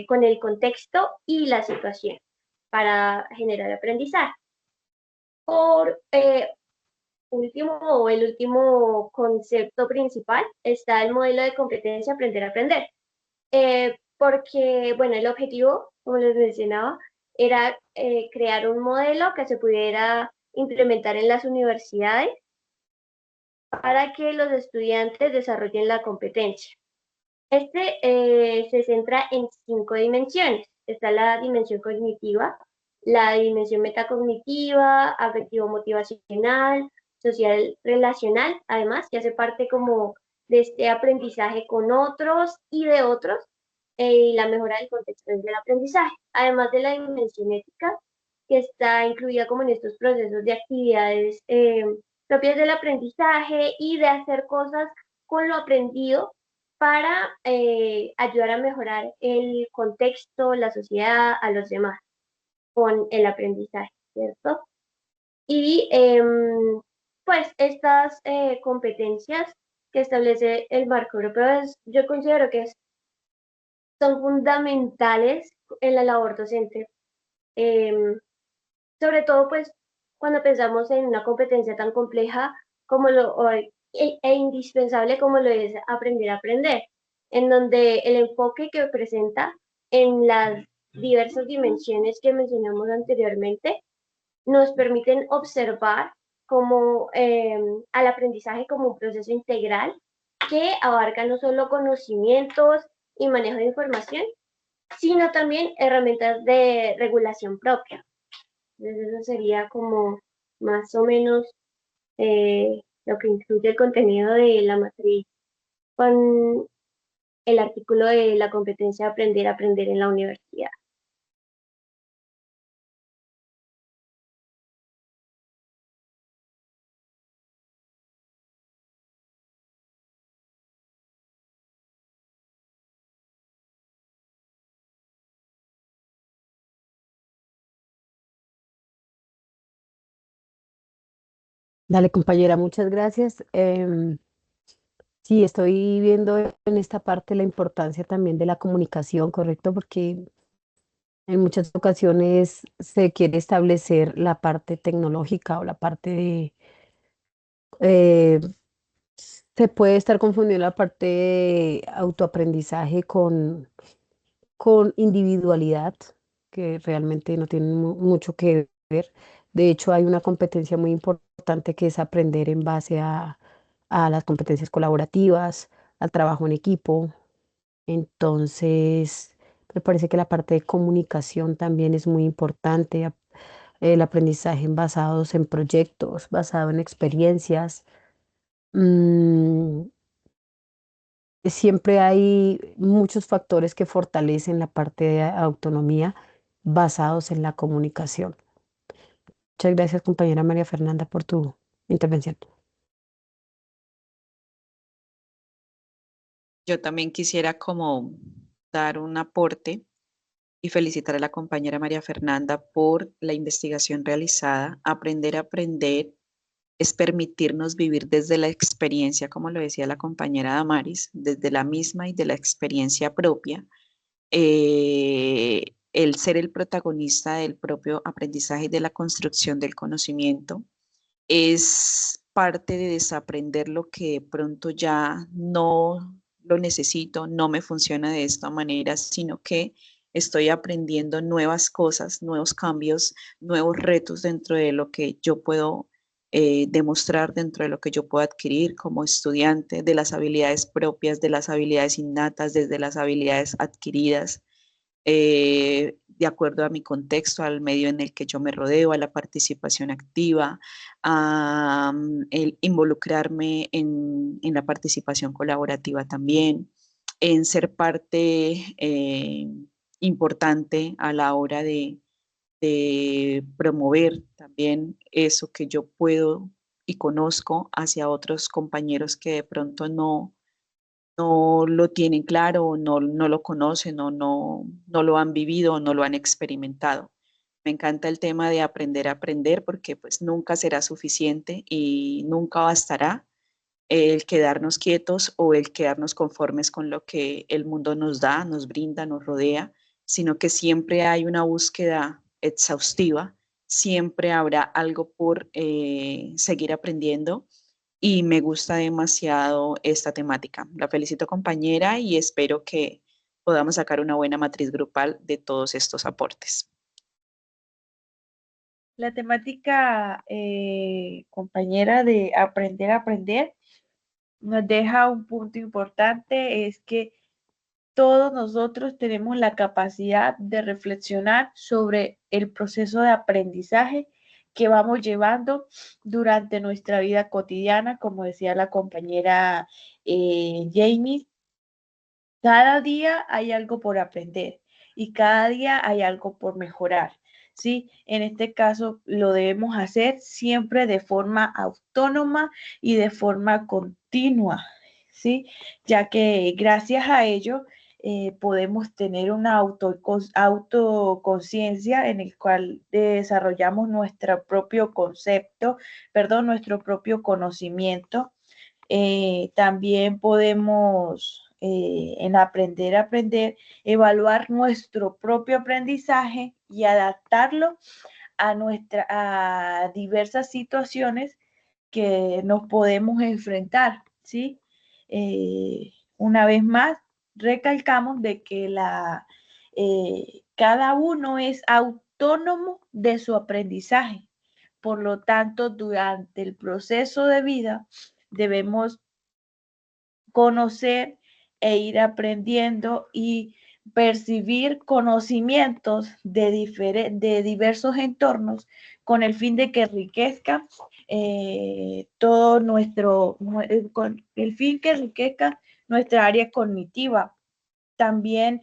con el contexto y la situación para generar aprendizaje. Por último, o el último concepto principal, está el modelo de competencia aprender a aprender. Porque, bueno, el objetivo, como les mencionaba, era crear un modelo que se pudiera implementar en las universidades para que los estudiantes desarrollen la competencia. Este se centra en 5 dimensiones. Está la dimensión cognitiva, la dimensión metacognitiva, afectivo-motivacional, social relacional, además, que hace parte como de este aprendizaje con otros y de otros, y la mejora del contexto del aprendizaje, además de la dimensión ética, que está incluida como en estos procesos de actividades propias del aprendizaje y de hacer cosas con lo aprendido para ayudar a mejorar el contexto, la sociedad, a los demás con el aprendizaje, ¿cierto? Y pues estas competencias que establece el marco europeo, yo considero que son fundamentales en la labor docente. Sobre todo, pues, cuando pensamos en una competencia tan compleja como e indispensable como lo es aprender a aprender, en donde el enfoque que presenta en las diversas dimensiones que mencionamos anteriormente nos permiten observar como al aprendizaje como un proceso integral que abarca no solo conocimientos y manejo de información, sino también herramientas de regulación propia. Entonces eso sería como más o menos lo que incluye el contenido de la matriz con el artículo de la competencia de aprender a aprender en la universidad. Dale, compañera, muchas gracias. Sí, estoy viendo en esta parte la importancia también de la comunicación, ¿correcto? Porque en muchas ocasiones se quiere establecer la parte tecnológica o la parte de... eh, se puede estar confundiendo la parte de autoaprendizaje con individualidad, que realmente no tienen mucho que ver. De hecho, hay una competencia muy importante que es aprender en base a las competencias colaborativas, al trabajo en equipo. Entonces, me parece que la parte de comunicación también es muy importante. El aprendizaje basados en proyectos, basado en experiencias. Mm, Siempre hay muchos factores que fortalecen la parte de autonomía basados en la comunicación. Muchas gracias, compañera María Fernanda, por tu intervención. Yo también quisiera como dar un aporte y felicitar a la compañera María Fernanda por la investigación realizada. Aprender a aprender es permitirnos vivir desde la experiencia, como lo decía la compañera Damaris, desde la misma y de la experiencia propia. El ser el protagonista del propio aprendizaje y de la construcción del conocimiento es parte de desaprender lo que de pronto ya no lo necesito, no me funciona de esta manera, sino que estoy aprendiendo nuevas cosas, nuevos cambios, nuevos retos dentro de lo que yo puedo demostrar, dentro de lo que yo puedo adquirir como estudiante, de las habilidades propias, de las habilidades innatas, desde las habilidades adquiridas de acuerdo a mi contexto, al medio en el que yo me rodeo, a la participación activa, a el involucrarme en la participación colaborativa también, en ser parte importante a la hora de promover también eso que yo puedo y conozco hacia otros compañeros que de pronto no lo tienen claro, no lo conocen o no lo han vivido o no lo han experimentado. Me encanta el tema de aprender a aprender porque pues nunca será suficiente y nunca bastará el quedarnos quietos o el quedarnos conformes con lo que el mundo nos da, nos brinda, nos rodea, sino que siempre hay una búsqueda exhaustiva, siempre habrá algo por seguir aprendiendo y me gusta demasiado esta temática. La felicito compañera y espero que podamos sacar una buena matriz grupal de todos estos aportes. La temática, compañera, de aprender a aprender nos deja un punto importante, es que todos nosotros tenemos la capacidad de reflexionar sobre el proceso de aprendizaje que vamos llevando durante nuestra vida cotidiana, como decía la compañera Jamie. Cada día hay algo por aprender y cada día hay algo por mejorar, ¿sí? En este caso lo debemos hacer siempre de forma autónoma y de forma continua, ¿sí? Ya que gracias a ello podemos tener una autoconciencia en el cual desarrollamos nuestro propio concepto, perdón, nuestro propio conocimiento. También podemos, en aprender a aprender, evaluar nuestro propio aprendizaje y adaptarlo a diversas situaciones que nos podemos enfrentar, ¿sí? Una vez más, recalcamos de que cada uno es autónomo de su aprendizaje. Por lo tanto, durante el proceso de vida debemos conocer e ir aprendiendo y percibir conocimientos de diversos entornos con el fin de que enriquezca todo con el fin que enriquezca nuestra área cognitiva. También,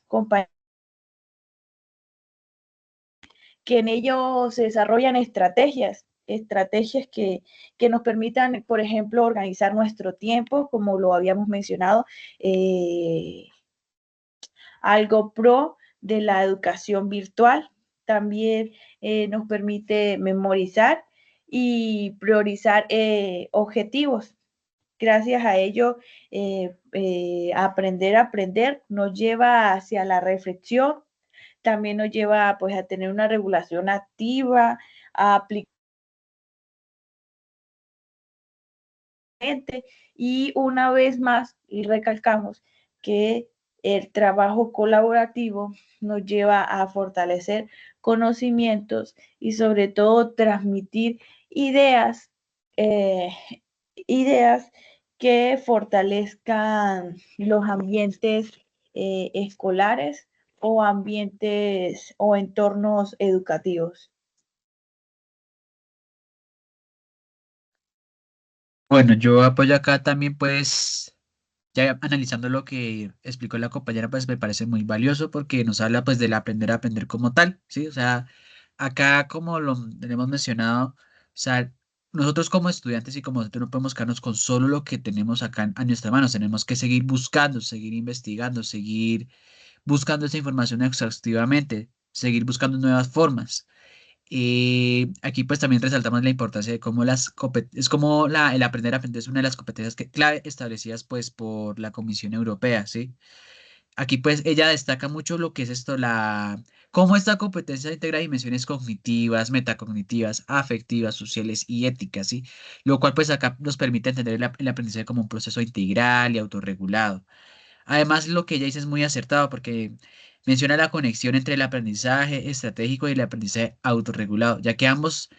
compañeros, que en ello se desarrollan estrategias que nos permitan, por ejemplo, organizar nuestro tiempo, como lo habíamos mencionado, algo pro de la educación virtual. También nos permite memorizar y priorizar objetivos. Gracias a ello, aprender a aprender nos lleva hacia la reflexión, también nos lleva pues a tener una regulación activa, a aplicar y una vez más, y recalcamos que el trabajo colaborativo nos lleva a fortalecer conocimientos y sobre todo transmitir ideas, eh, ideas que fortalezcan los ambientes escolares o ambientes o entornos educativos. Bueno, yo apoyo acá también, pues, ya analizando lo que explicó la compañera, pues me parece muy valioso porque nos habla pues del aprender a aprender como tal, ¿sí? O sea, acá como lo hemos mencionado, o sea, nosotros como estudiantes y como nosotros no podemos quedarnos con solo lo que tenemos acá a nuestras manos, tenemos que seguir buscando, seguir investigando, seguir buscando esa información exhaustivamente, seguir buscando nuevas formas. Aquí pues también resaltamos la importancia de cómo es como el aprender a aprender es una de las competencias clave establecidas pues por la Comisión Europea, ¿sí? Aquí pues ella destaca mucho lo que es esto, cómo esta competencia integra dimensiones cognitivas, metacognitivas, afectivas, sociales y éticas, ¿sí? Lo cual pues acá nos permite entender el aprendizaje como un proceso integral y autorregulado. Además, lo que ella dice es muy acertado porque menciona la conexión entre el aprendizaje estratégico y el aprendizaje autorregulado, ya que ambos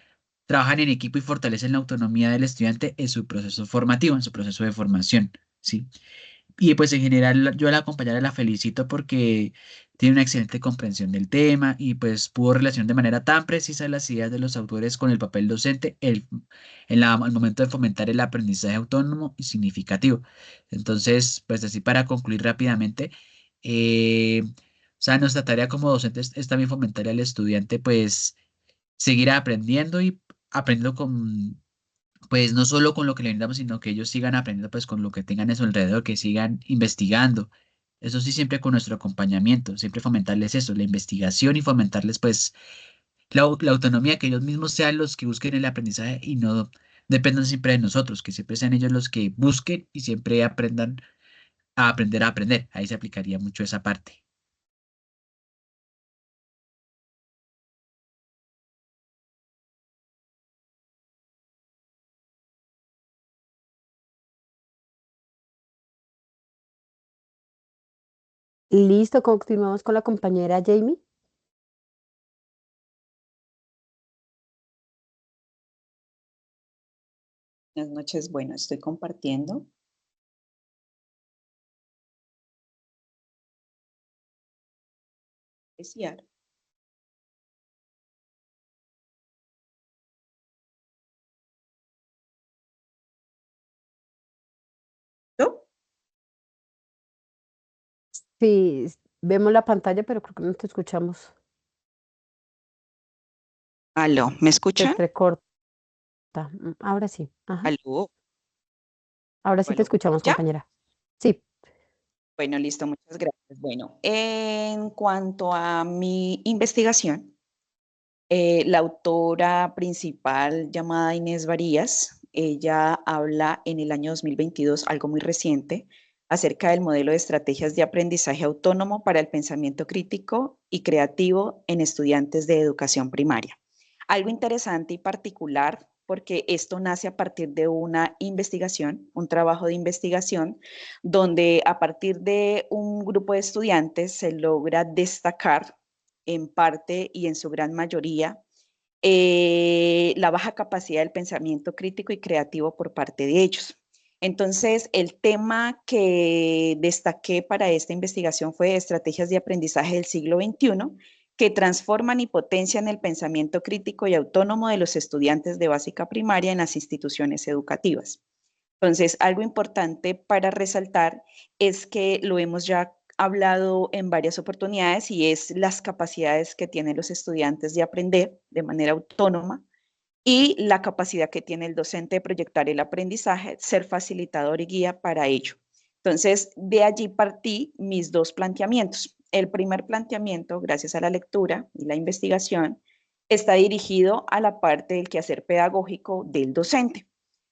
trabajan en equipo y fortalecen la autonomía del estudiante en su proceso formativo, en su proceso de formación, ¿sí? Y pues en general yo a la compañera la felicito porque tiene una excelente comprensión del tema y pues pudo relacionar de manera tan precisa las ideas de los autores con el papel docente al momento de fomentar el aprendizaje autónomo y significativo. Entonces, pues así para concluir rápidamente, o sea, nuestra tarea como docentes es también fomentar al estudiante pues seguir aprendiendo y aprendiendo pues no solo con lo que le brindamos, sino que ellos sigan aprendiendo pues con lo que tengan a su alrededor, que sigan investigando. Eso sí, siempre con nuestro acompañamiento, siempre fomentarles eso, la investigación y fomentarles pues la autonomía, que ellos mismos sean los que busquen el aprendizaje y no dependan siempre de nosotros, que siempre sean ellos los que busquen y siempre aprendan a aprender a aprender. Ahí se aplicaría mucho esa parte. Listo, continuamos con la compañera Jamie. Buenas noches, bueno, estoy compartiendo. Apreciar. ¿No? Sí, vemos la pantalla, pero creo que no te escuchamos. Aló, ¿me Se escucha? entrecorta. Ahora sí. Ajá. Aló. Ahora sí te Bueno, escuchamos, ¿ya? compañera. Sí, Bueno, listo, muchas gracias. Bueno, en cuanto a mi investigación, la autora principal llamada Inés Varías, ella habla en el año 2022, algo muy reciente, acerca del modelo de estrategias de aprendizaje autónomo para el pensamiento crítico y creativo en estudiantes de educación primaria. Algo interesante y particular, porque esto nace a partir de una investigación, un trabajo de investigación, donde a partir de un grupo de estudiantes se logra destacar en parte y en su gran mayoría la baja capacidad del pensamiento crítico y creativo por parte de ellos. Entonces, el tema que destaqué para esta investigación fue estrategias de aprendizaje del siglo XXI que transforman y potencian el pensamiento crítico y autónomo de los estudiantes de básica primaria en las instituciones educativas. Entonces, algo importante para resaltar es que lo hemos ya hablado en varias oportunidades y es las capacidades que tienen los estudiantes de aprender de manera autónoma y la capacidad que tiene el docente de proyectar el aprendizaje, ser facilitador y guía para ello. Entonces, de allí partí mis dos planteamientos. El primer planteamiento, gracias a la lectura y la investigación, está dirigido a la parte del quehacer pedagógico del docente.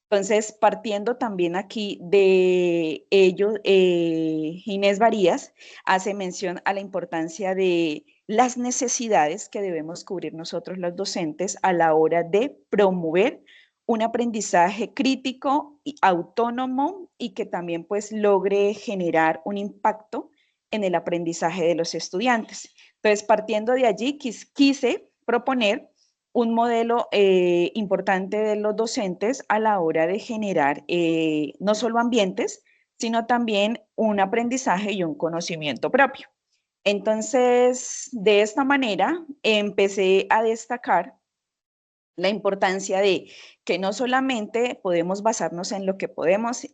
Entonces, partiendo también aquí de ello, Inés Varías hace mención a la importancia de las necesidades que debemos cubrir nosotros los docentes a la hora de promover un aprendizaje crítico, y autónomo y que también pues logre generar un impacto en el aprendizaje de los estudiantes. Entonces, partiendo de allí, quise proponer un modelo importante de los docentes a la hora de generar no solo ambientes, sino también un aprendizaje y un conocimiento propio. Entonces, de esta manera, empecé a destacar la importancia de que no solamente podemos basarnos en lo que podemos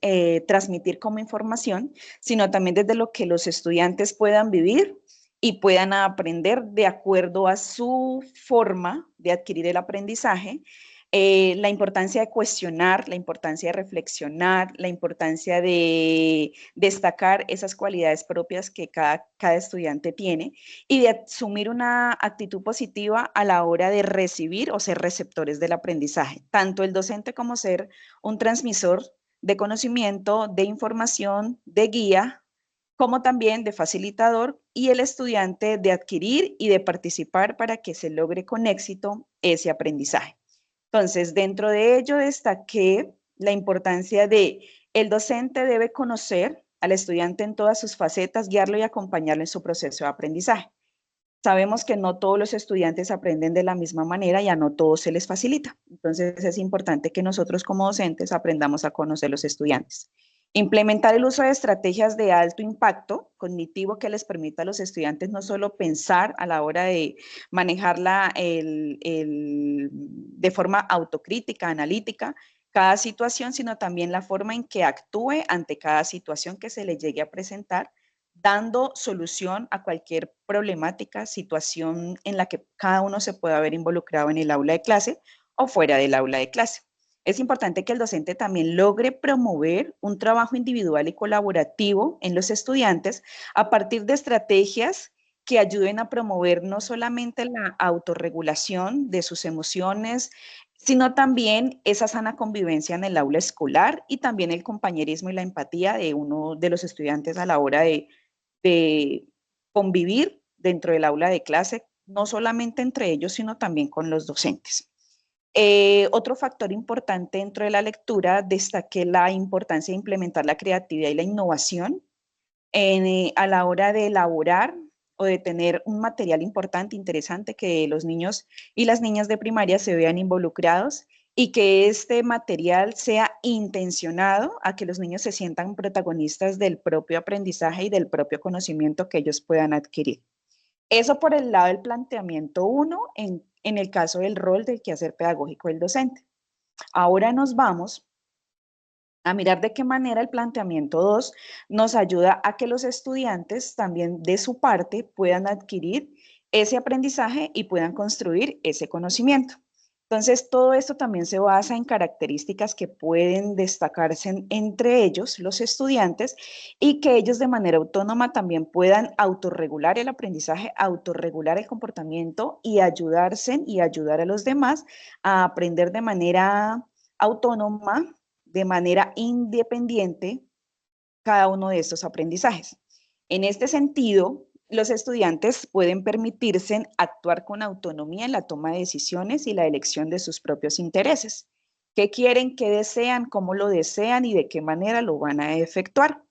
transmitir como información, sino también desde lo que los estudiantes puedan vivir y puedan aprender de acuerdo a su forma de adquirir el aprendizaje, la importancia de cuestionar, la importancia de reflexionar, la importancia de destacar esas cualidades propias que cada estudiante tiene y de asumir una actitud positiva a la hora de recibir o ser receptores del aprendizaje, tanto el docente como ser un transmisor de conocimiento, de información, de guía, como también de facilitador y el estudiante de adquirir y de participar para que se logre con éxito ese aprendizaje. Entonces, dentro de ello destaqué la importancia de el docente debe conocer al estudiante en todas sus facetas, guiarlo y acompañarlo en su proceso de aprendizaje. Sabemos que no todos los estudiantes aprenden de la misma manera y a no todos se les facilita. Entonces, es importante que nosotros como docentes aprendamos a conocer los estudiantes. Implementar el uso de estrategias de alto impacto cognitivo que les permita a los estudiantes no solo pensar a la hora de manejarla de forma autocrítica, analítica, cada situación, sino también la forma en que actúe ante cada situación que se le llegue a presentar, dando solución a cualquier problemática, situación en la que cada uno se pueda ver involucrado en el aula de clase o fuera del aula de clase. Es importante que el docente también logre promover un trabajo individual y colaborativo en los estudiantes a partir de estrategias que ayuden a promover no solamente la autorregulación de sus emociones, sino también esa sana convivencia en el aula escolar y también el compañerismo y la empatía de uno de los estudiantes a la hora de convivir dentro del aula de clase, no solamente entre ellos, sino también con los docentes. Otro factor importante dentro de la lectura, destaqué la importancia de implementar la creatividad y la innovación a la hora de elaborar o de tener un material importante, interesante, que los niños y las niñas de primaria se vean involucrados y que este material sea intencionado a que los niños se sientan protagonistas del propio aprendizaje y del propio conocimiento que ellos puedan adquirir. Eso por el lado del planteamiento 1 en el caso del rol del quehacer pedagógico del docente. Ahora nos vamos a mirar de qué manera el planteamiento 2 nos ayuda a que los estudiantes también de su parte puedan adquirir ese aprendizaje y puedan construir ese conocimiento. Entonces, todo esto también se basa en características que pueden destacarse entre ellos, los estudiantes, y que ellos de manera autónoma también puedan autorregular el aprendizaje, autorregular el comportamiento y ayudarse y ayudar a los demás a aprender de manera autónoma, de manera independiente, cada uno de estos aprendizajes. En este sentido, los estudiantes pueden permitirse actuar con autonomía en la toma de decisiones y la elección de sus propios intereses. ¿Qué quieren, qué desean, cómo lo desean y de qué manera lo van a efectuar?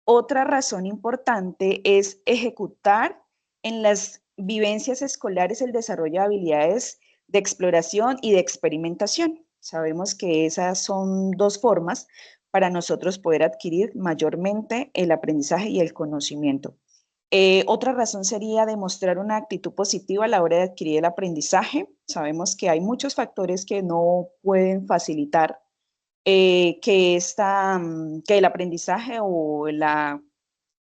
Otra razón importante es ejecutar en las vivencias escolares el desarrollo de habilidades de exploración y de experimentación. Sabemos que esas son dos formas para nosotros poder adquirir mayormente el aprendizaje y el conocimiento. Otra razón sería demostrar una actitud positiva a la hora de adquirir el aprendizaje. Sabemos que hay muchos factores que no pueden facilitar que el aprendizaje o la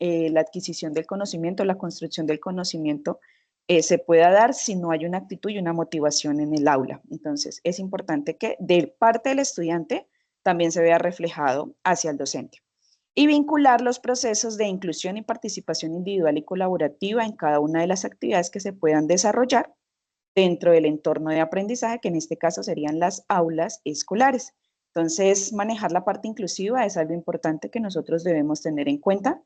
adquisición del conocimiento, la construcción del conocimiento se pueda dar si no hay una actitud y una motivación en el aula. Entonces, es importante que de parte del estudiante también se vea reflejado hacia el docente. Y vincular los procesos de inclusión y participación individual y colaborativa en cada una de las actividades que se puedan desarrollar dentro del entorno de aprendizaje, que en este caso serían las aulas escolares. Entonces, manejar la parte inclusiva es algo importante que nosotros debemos tener en cuenta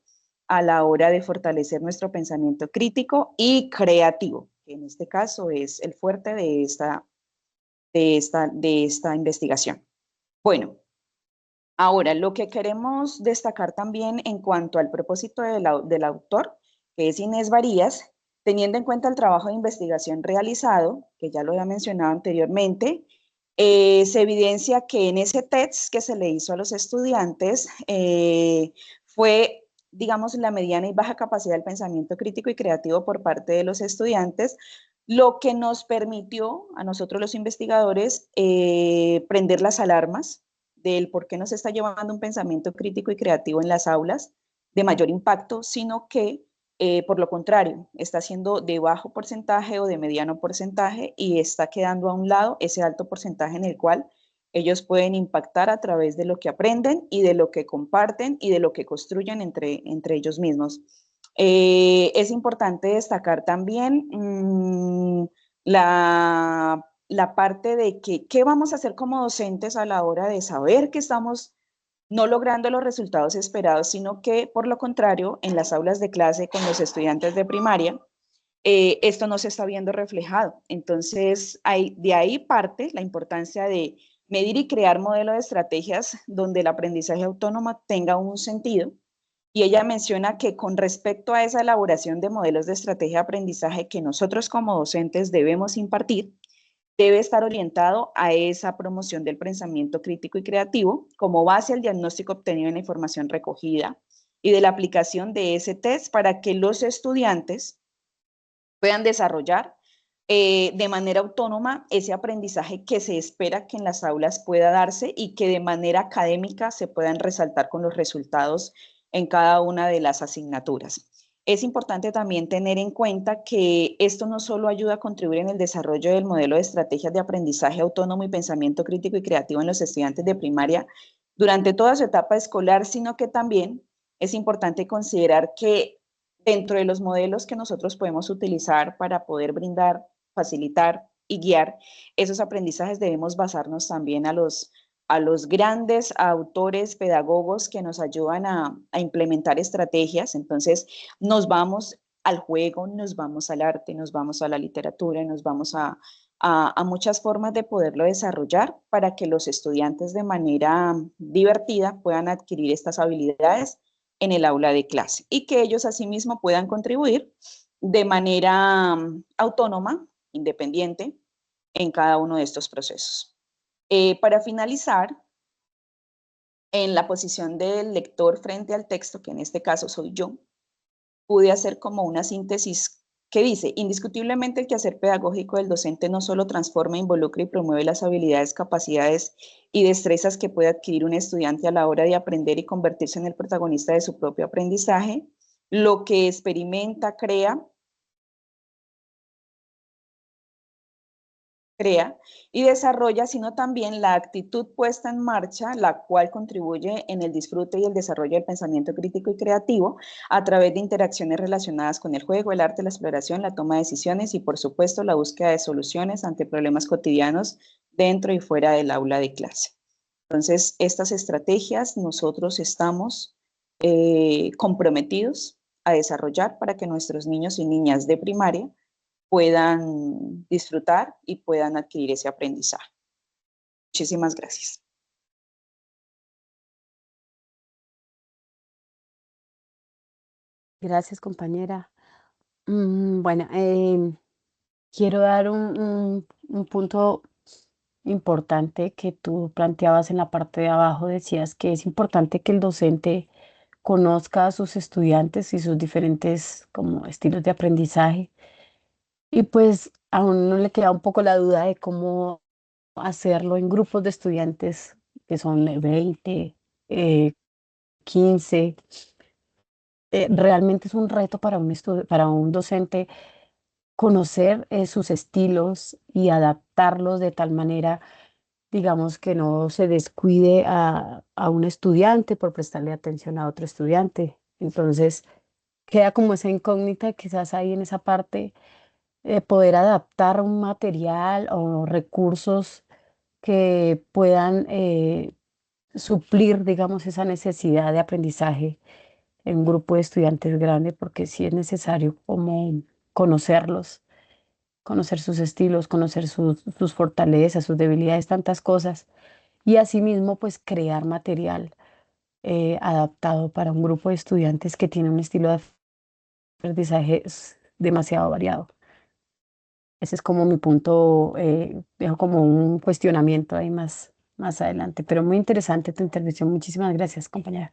a la hora de fortalecer nuestro pensamiento crítico y creativo, que en este caso es el fuerte de esta investigación. Bueno, ahora lo que queremos destacar también en cuanto al propósito del autor, que es Inés Varías, teniendo en cuenta el trabajo de investigación realizado, que ya lo había mencionado anteriormente, se evidencia que en ese test que se le hizo a los estudiantes fue, digamos, la mediana y baja capacidad del pensamiento crítico y creativo por parte de los estudiantes, lo que nos permitió a nosotros los investigadores prender las alarmas del por qué no se está llevando un pensamiento crítico y creativo en las aulas de mayor impacto, sino que por lo contrario, está siendo de bajo porcentaje o de mediano porcentaje y está quedando a un lado ese alto porcentaje en el cual ellos pueden impactar a través de lo que aprenden y de lo que comparten y de lo que construyen entre ellos mismos. Es importante destacar también la parte de que qué vamos a hacer como docentes a la hora de saber que estamos no logrando los resultados esperados, sino que, por lo contrario, en las aulas de clase con los estudiantes de primaria, esto no se está viendo reflejado. Entonces, de ahí parte la importancia de medir y crear modelos de estrategias donde el aprendizaje autónomo tenga un sentido. Y ella menciona que con respecto a esa elaboración de modelos de estrategia de aprendizaje que nosotros como docentes debemos impartir, debe estar orientado a esa promoción del pensamiento crítico y creativo como base al diagnóstico obtenido en la información recogida y de la aplicación de ese test para que los estudiantes puedan desarrollar de manera autónoma ese aprendizaje que se espera que en las aulas pueda darse y que de manera académica se puedan resaltar con los resultados en cada una de las asignaturas. Es importante también tener en cuenta que esto no solo ayuda a contribuir en el desarrollo del modelo de estrategias de aprendizaje autónomo y pensamiento crítico y creativo en los estudiantes de primaria durante toda su etapa escolar, sino que también es importante considerar que dentro de los modelos que nosotros podemos utilizar para poder brindar, facilitar y guiar esos aprendizajes, debemos basarnos también a los grandes autores, pedagogos que nos ayudan a implementar estrategias. Entonces, nos vamos al juego, nos vamos al arte, nos vamos a la literatura, nos vamos a muchas formas de poderlo desarrollar para que los estudiantes de manera divertida puedan adquirir estas habilidades en el aula de clase y que ellos asimismo puedan contribuir de manera autónoma, independiente, en cada uno de estos procesos. Para finalizar, en la posición del lector frente al texto, que en este caso soy yo, pude hacer como una síntesis que dice, indiscutiblemente el quehacer pedagógico del docente no solo transforma, involucra y promueve las habilidades, capacidades y destrezas que puede adquirir un estudiante a la hora de aprender y convertirse en el protagonista de su propio aprendizaje, lo que experimenta, crea crea y desarrolla, sino también la actitud puesta en marcha, la cual contribuye en el disfrute y el desarrollo del pensamiento crítico y creativo a través de interacciones relacionadas con el juego, el arte, la exploración, la toma de decisiones y, por supuesto, la búsqueda de soluciones ante problemas cotidianos dentro y fuera del aula de clase. Entonces, estas estrategias nosotros estamos comprometidos a desarrollar para que nuestros niños y niñas de primaria puedan disfrutar y puedan adquirir ese aprendizaje. Muchísimas gracias. Gracias, compañera. Bueno, quiero dar un punto importante que tú planteabas en la parte de abajo. Decías que es importante que el docente conozca a sus estudiantes y sus diferentes como estilos de aprendizaje. Y pues a uno le queda un poco la duda de cómo hacerlo en grupos de estudiantes que son 20, 15. Realmente es un reto para para un docente conocer sus estilos y adaptarlos de tal manera, digamos, que no se descuide a un estudiante por prestarle atención a otro estudiante. Entonces, queda como esa incógnita quizás ahí en esa parte, poder adaptar un material o recursos que puedan suplir, digamos, esa necesidad de aprendizaje en un grupo de estudiantes grande, porque sí es necesario como conocerlos, conocer sus estilos, conocer sus fortalezas, sus debilidades, tantas cosas, y asimismo, pues crear material adaptado para un grupo de estudiantes que tiene un estilo de aprendizaje demasiado variado. Ese es como mi punto, dejo como un cuestionamiento ahí más adelante, pero muy interesante tu intervención. Muchísimas gracias, compañera.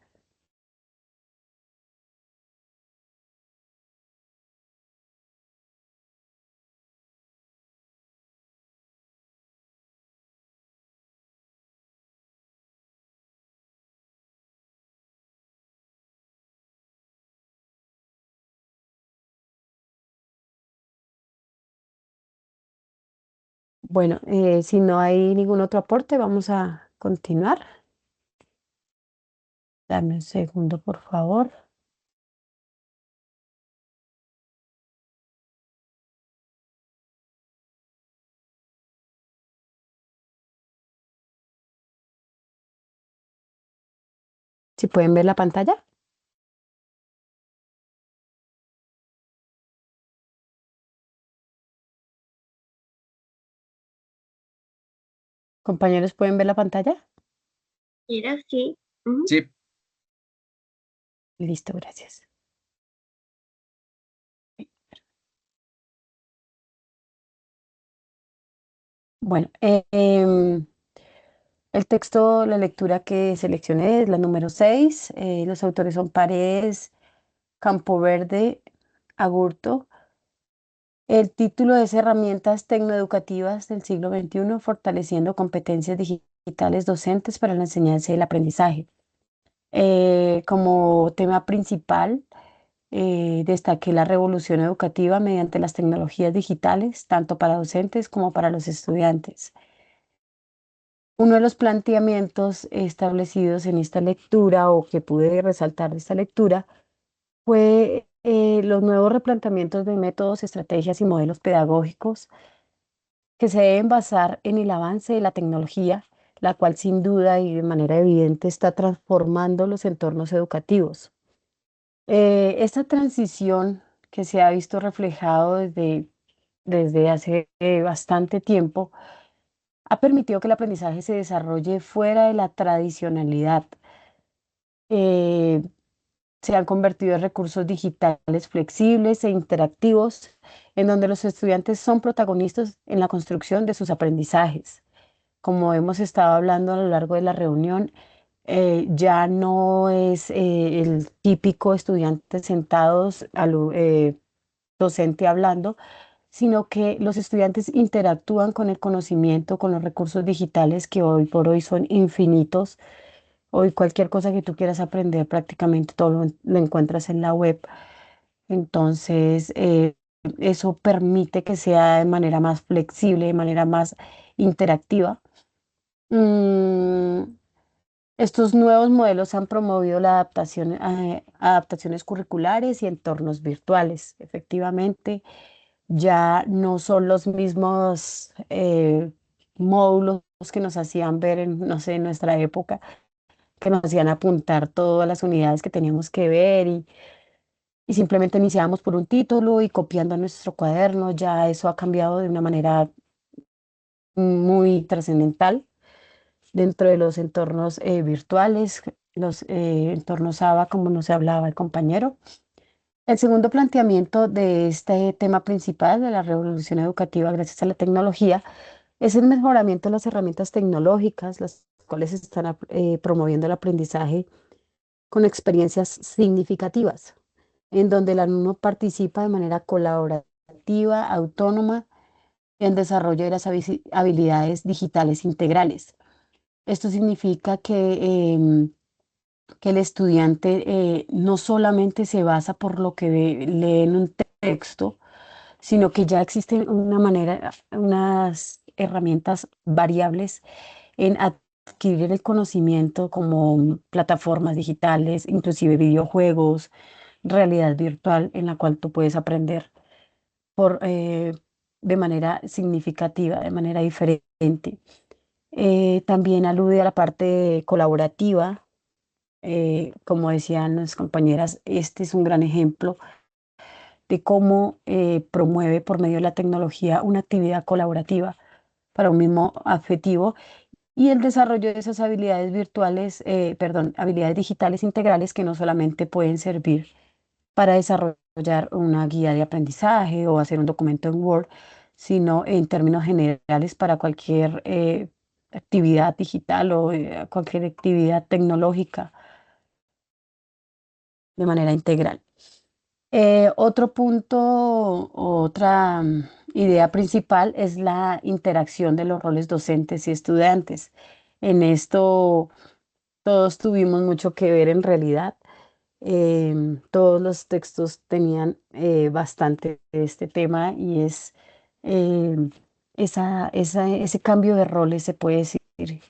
Bueno, si no hay ningún otro aporte, vamos a continuar. Dame un segundo, por favor. Si pueden ver la pantalla. Compañeros, ¿pueden ver la pantalla? Mira, sí. Ujú. Sí, Listo, gracias. Bueno, el texto, la lectura que seleccioné es la número 6. Los autores son Paredes, Campoverde, Agurto. El título es Herramientas tecnoeducativas del siglo XXI, fortaleciendo competencias digitales docentes para la enseñanza y el aprendizaje. Como tema principal, destaqué la revolución educativa mediante las tecnologías digitales, tanto para docentes como para los estudiantes. Uno de los planteamientos establecidos en esta lectura o que pude resaltar de esta lectura fue los nuevos replanteamientos de métodos, estrategias y modelos pedagógicos que se deben basar en el avance de la tecnología, la cual sin duda y de manera evidente está transformando los entornos educativos. Esta transición que se ha visto reflejado desde hace bastante tiempo ha permitido que el aprendizaje se desarrolle fuera de la tradicionalidad. Eh, Se han convertido en recursos digitales flexibles e interactivos, en donde los estudiantes son protagonistas en la construcción de sus aprendizajes. Como hemos estado hablando a lo largo de la reunión, ya no es el típico estudiante sentados, docente hablando, sino que los estudiantes interactúan con el conocimiento, con los recursos digitales que hoy por hoy son infinitos. Hoy cualquier cosa que tú quieras aprender, prácticamente todo lo encuentras en la web. Entonces, eso permite que sea de manera más flexible, de manera más interactiva. Mm, Estos nuevos modelos han promovido la adaptación, adaptaciones curriculares y entornos virtuales. Efectivamente, ya no son los mismos módulos que nos hacían ver en, no sé, en nuestra época, que nos hacían apuntar todas las unidades que teníamos que ver y simplemente iniciábamos por un título y copiando a nuestro cuaderno. Ya eso ha cambiado de una manera muy trascendental dentro de los entornos virtuales, los entornos ABA, como nos hablaba el compañero. El segundo planteamiento de este tema principal de la revolución educativa gracias a la tecnología es el mejoramiento de las herramientas tecnológicas, las cuales están promoviendo el aprendizaje con experiencias significativas, en donde el alumno participa de manera colaborativa, autónoma, en desarrollo de las habilidades digitales integrales. Esto significa que el estudiante no solamente se basa por lo que lee en un texto, sino que ya existen una manera, unas herramientas variables en adquirir el conocimiento como plataformas digitales, inclusive videojuegos, realidad virtual en la cual tú puedes aprender por, de manera significativa, de manera diferente. También alude a la parte colaborativa. Como decían las compañeras, este es un gran ejemplo de cómo promueve por medio de la tecnología una actividad colaborativa para un mismo objetivo y el desarrollo de esas habilidades virtuales, perdón, habilidades digitales integrales que no solamente pueden servir para desarrollar una guía de aprendizaje o hacer un documento en Word, sino en términos generales para cualquier actividad digital o cualquier actividad tecnológica de manera integral. Otro punto, otra idea principal es la interacción de los roles docentes y estudiantes. En esto todos tuvimos mucho que ver en realidad. Todos los textos tenían bastante de este tema y es em, ese cambio de roles, se puede decir,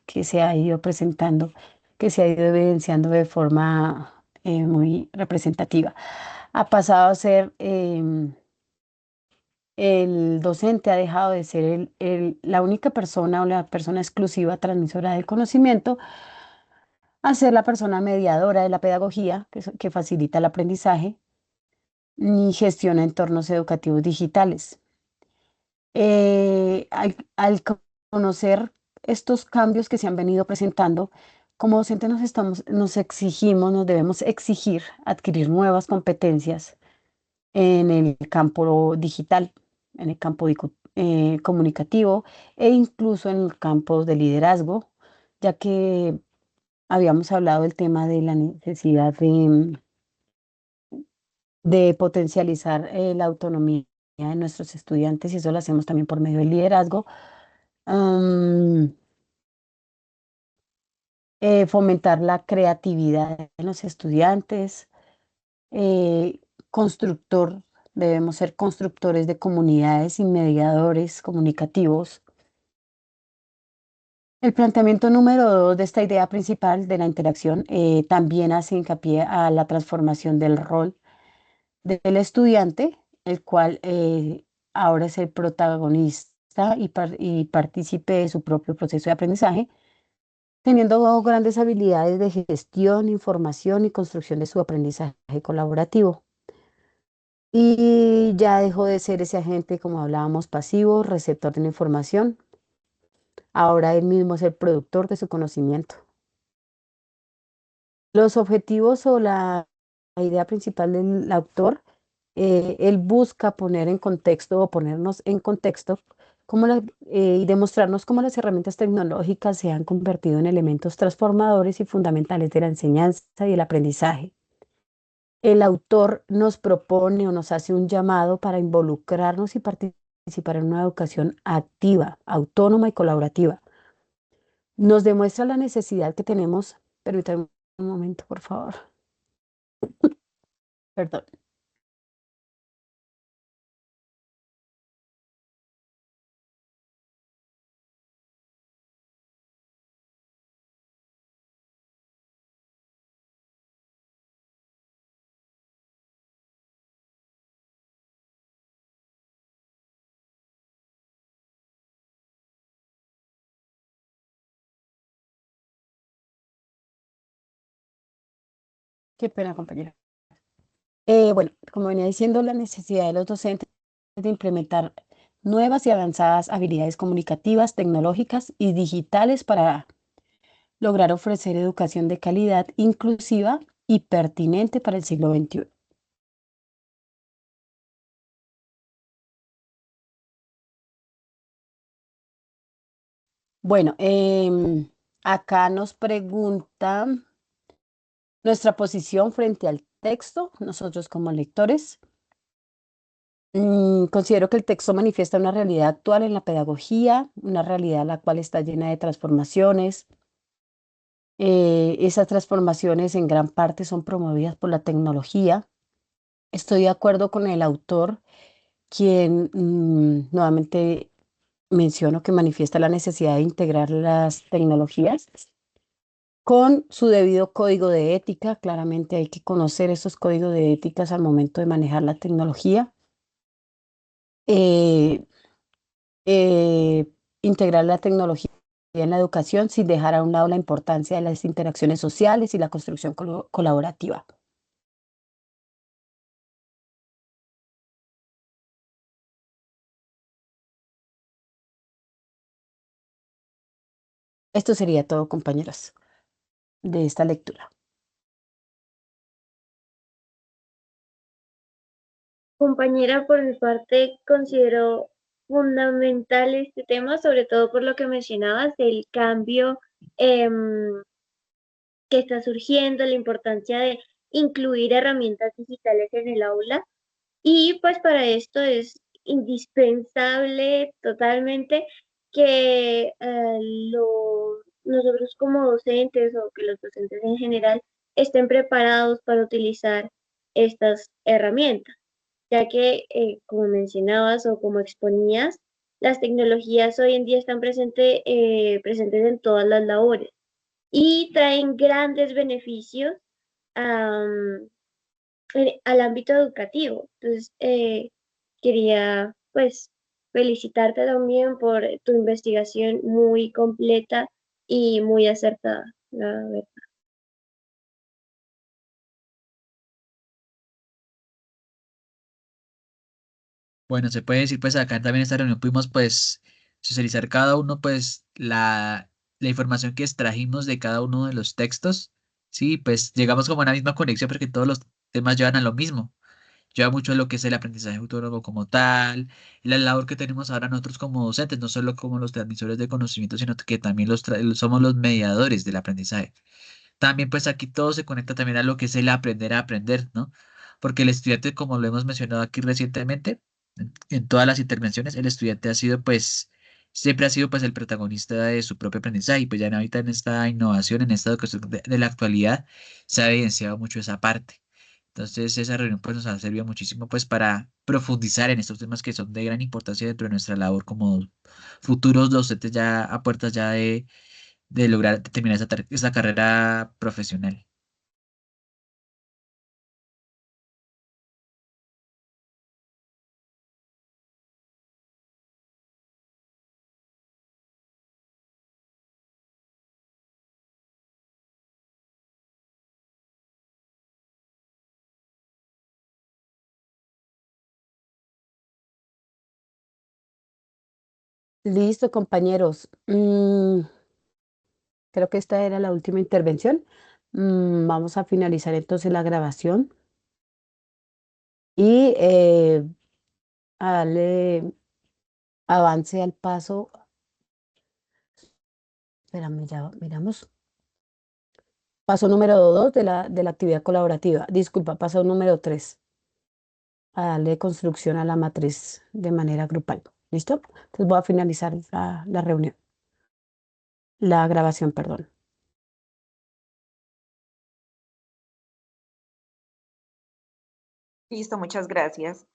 que se ha ido presentando, que se ha ido evidenciando de forma muy representativa. Ha pasado a ser el docente, ha dejado de ser la única persona o la persona exclusiva transmisora del conocimiento, a ser la persona mediadora de la pedagogía que facilita el aprendizaje y gestiona entornos educativos digitales. Al conocer estos cambios que se han venido presentando, como docentes nos exigimos, nos debemos exigir adquirir nuevas competencias en el campo digital, en el campo comunicativo e incluso en el campo de liderazgo, ya que habíamos hablado del tema de la necesidad de potencializar la autonomía de nuestros estudiantes y eso lo hacemos también por medio del liderazgo. Am, Fomentar la creatividad en los estudiantes, eh, constructor, debemos ser constructores de comunidades y mediadores comunicativos. El planteamiento número 2 de esta idea principal de la interacción también hace hincapié a la transformación del rol del estudiante, el cual ahora es el protagonista y partícipe de su propio proceso de aprendizaje, teniendo grandes habilidades de gestión, información y construcción de su aprendizaje colaborativo. Y ya dejó de ser ese agente, como hablábamos, pasivo, receptor de la información. Ahora él mismo es el productor de su conocimiento. Los objetivos o la idea principal del autor, él busca poner en contexto o ponernos en contexto y demostrarnos cómo las herramientas tecnológicas se han convertido en elementos transformadores y fundamentales de la enseñanza y el aprendizaje. El autor nos propone o nos hace un llamado para involucrarnos y participar en una educación activa, autónoma y colaborativa. Nos demuestra la necesidad que tenemos. Permítanme un momento, por favor. Perdón. Qué pena, compañera. Bueno, como venía diciendo, la necesidad de los docentes de implementar nuevas y avanzadas habilidades comunicativas, tecnológicas y digitales para lograr ofrecer educación de calidad, inclusiva y pertinente para el siglo XXI. Bueno, acá nos preguntan nuestra posición frente al texto, nosotros como lectores. Considero que el texto manifiesta una realidad actual en la pedagogía, una realidad la cual está llena de transformaciones. Esas transformaciones en gran parte son promovidas por la tecnología. Estoy de acuerdo con el autor, quien nuevamente menciono que manifiesta la necesidad de integrar las tecnologías con su debido código de ética. Claramente hay que conocer esos códigos de éticas al momento de manejar la tecnología. Eh, eh, Integrar la tecnología en la educación sin dejar a un lado la importancia de las interacciones sociales y la construcción colaborativa. Esto sería todo, compañeros, de esta lectura. Compañera, por mi parte, considero fundamental este tema, sobre todo por lo que mencionabas del cambio que está surgiendo, la importancia de incluir herramientas digitales en el aula. Y pues para esto es indispensable totalmente que nosotros como docentes o que los docentes en general estén preparados para utilizar estas herramientas, ya que, como mencionabas o como exponías, las tecnologías hoy en día están presentes en todas las labores y traen grandes beneficios al ámbito educativo. Entonces, quería pues felicitarte también por tu investigación muy completa y muy acertada, la verdad. Bueno, se puede decir, pues acá también en esta reunión pudimos pues socializar cada uno pues la información que extrajimos de cada uno de los textos. Sí, pues llegamos como a una misma conexión porque todos los temas llevan a lo mismo. Lleva mucho a lo que es el aprendizaje autónomo como tal, y la labor que tenemos ahora nosotros como docentes, no solo como los transmisores de conocimiento, sino que también somos los mediadores del aprendizaje. También pues aquí todo se conecta también a lo que es el aprender a aprender, ¿no? Porque el estudiante, como lo hemos mencionado aquí recientemente, en todas las intervenciones, el estudiante ha sido pues, siempre ha sido pues el protagonista de su propio aprendizaje y pues ya ahorita en esta innovación, en esta educación de la actualidad, se ha evidenciado mucho esa parte. Entonces esa reunión pues nos ha servido muchísimo pues para profundizar en estos temas que son de gran importancia dentro de nuestra labor como futuros docentes ya a puertas ya de lograr terminar esa carrera profesional. Listo, compañeros. Creo que esta era la última intervención. Vamos a finalizar entonces la grabación y a darle avance al paso. Espérame, ya miramos. Paso número 2 de la actividad colaborativa. Disculpa, paso número 3. A darle construcción a la matriz de manera grupal. ¿Listo? Entonces voy a finalizar la reunión, la grabación, perdón. Listo, muchas gracias.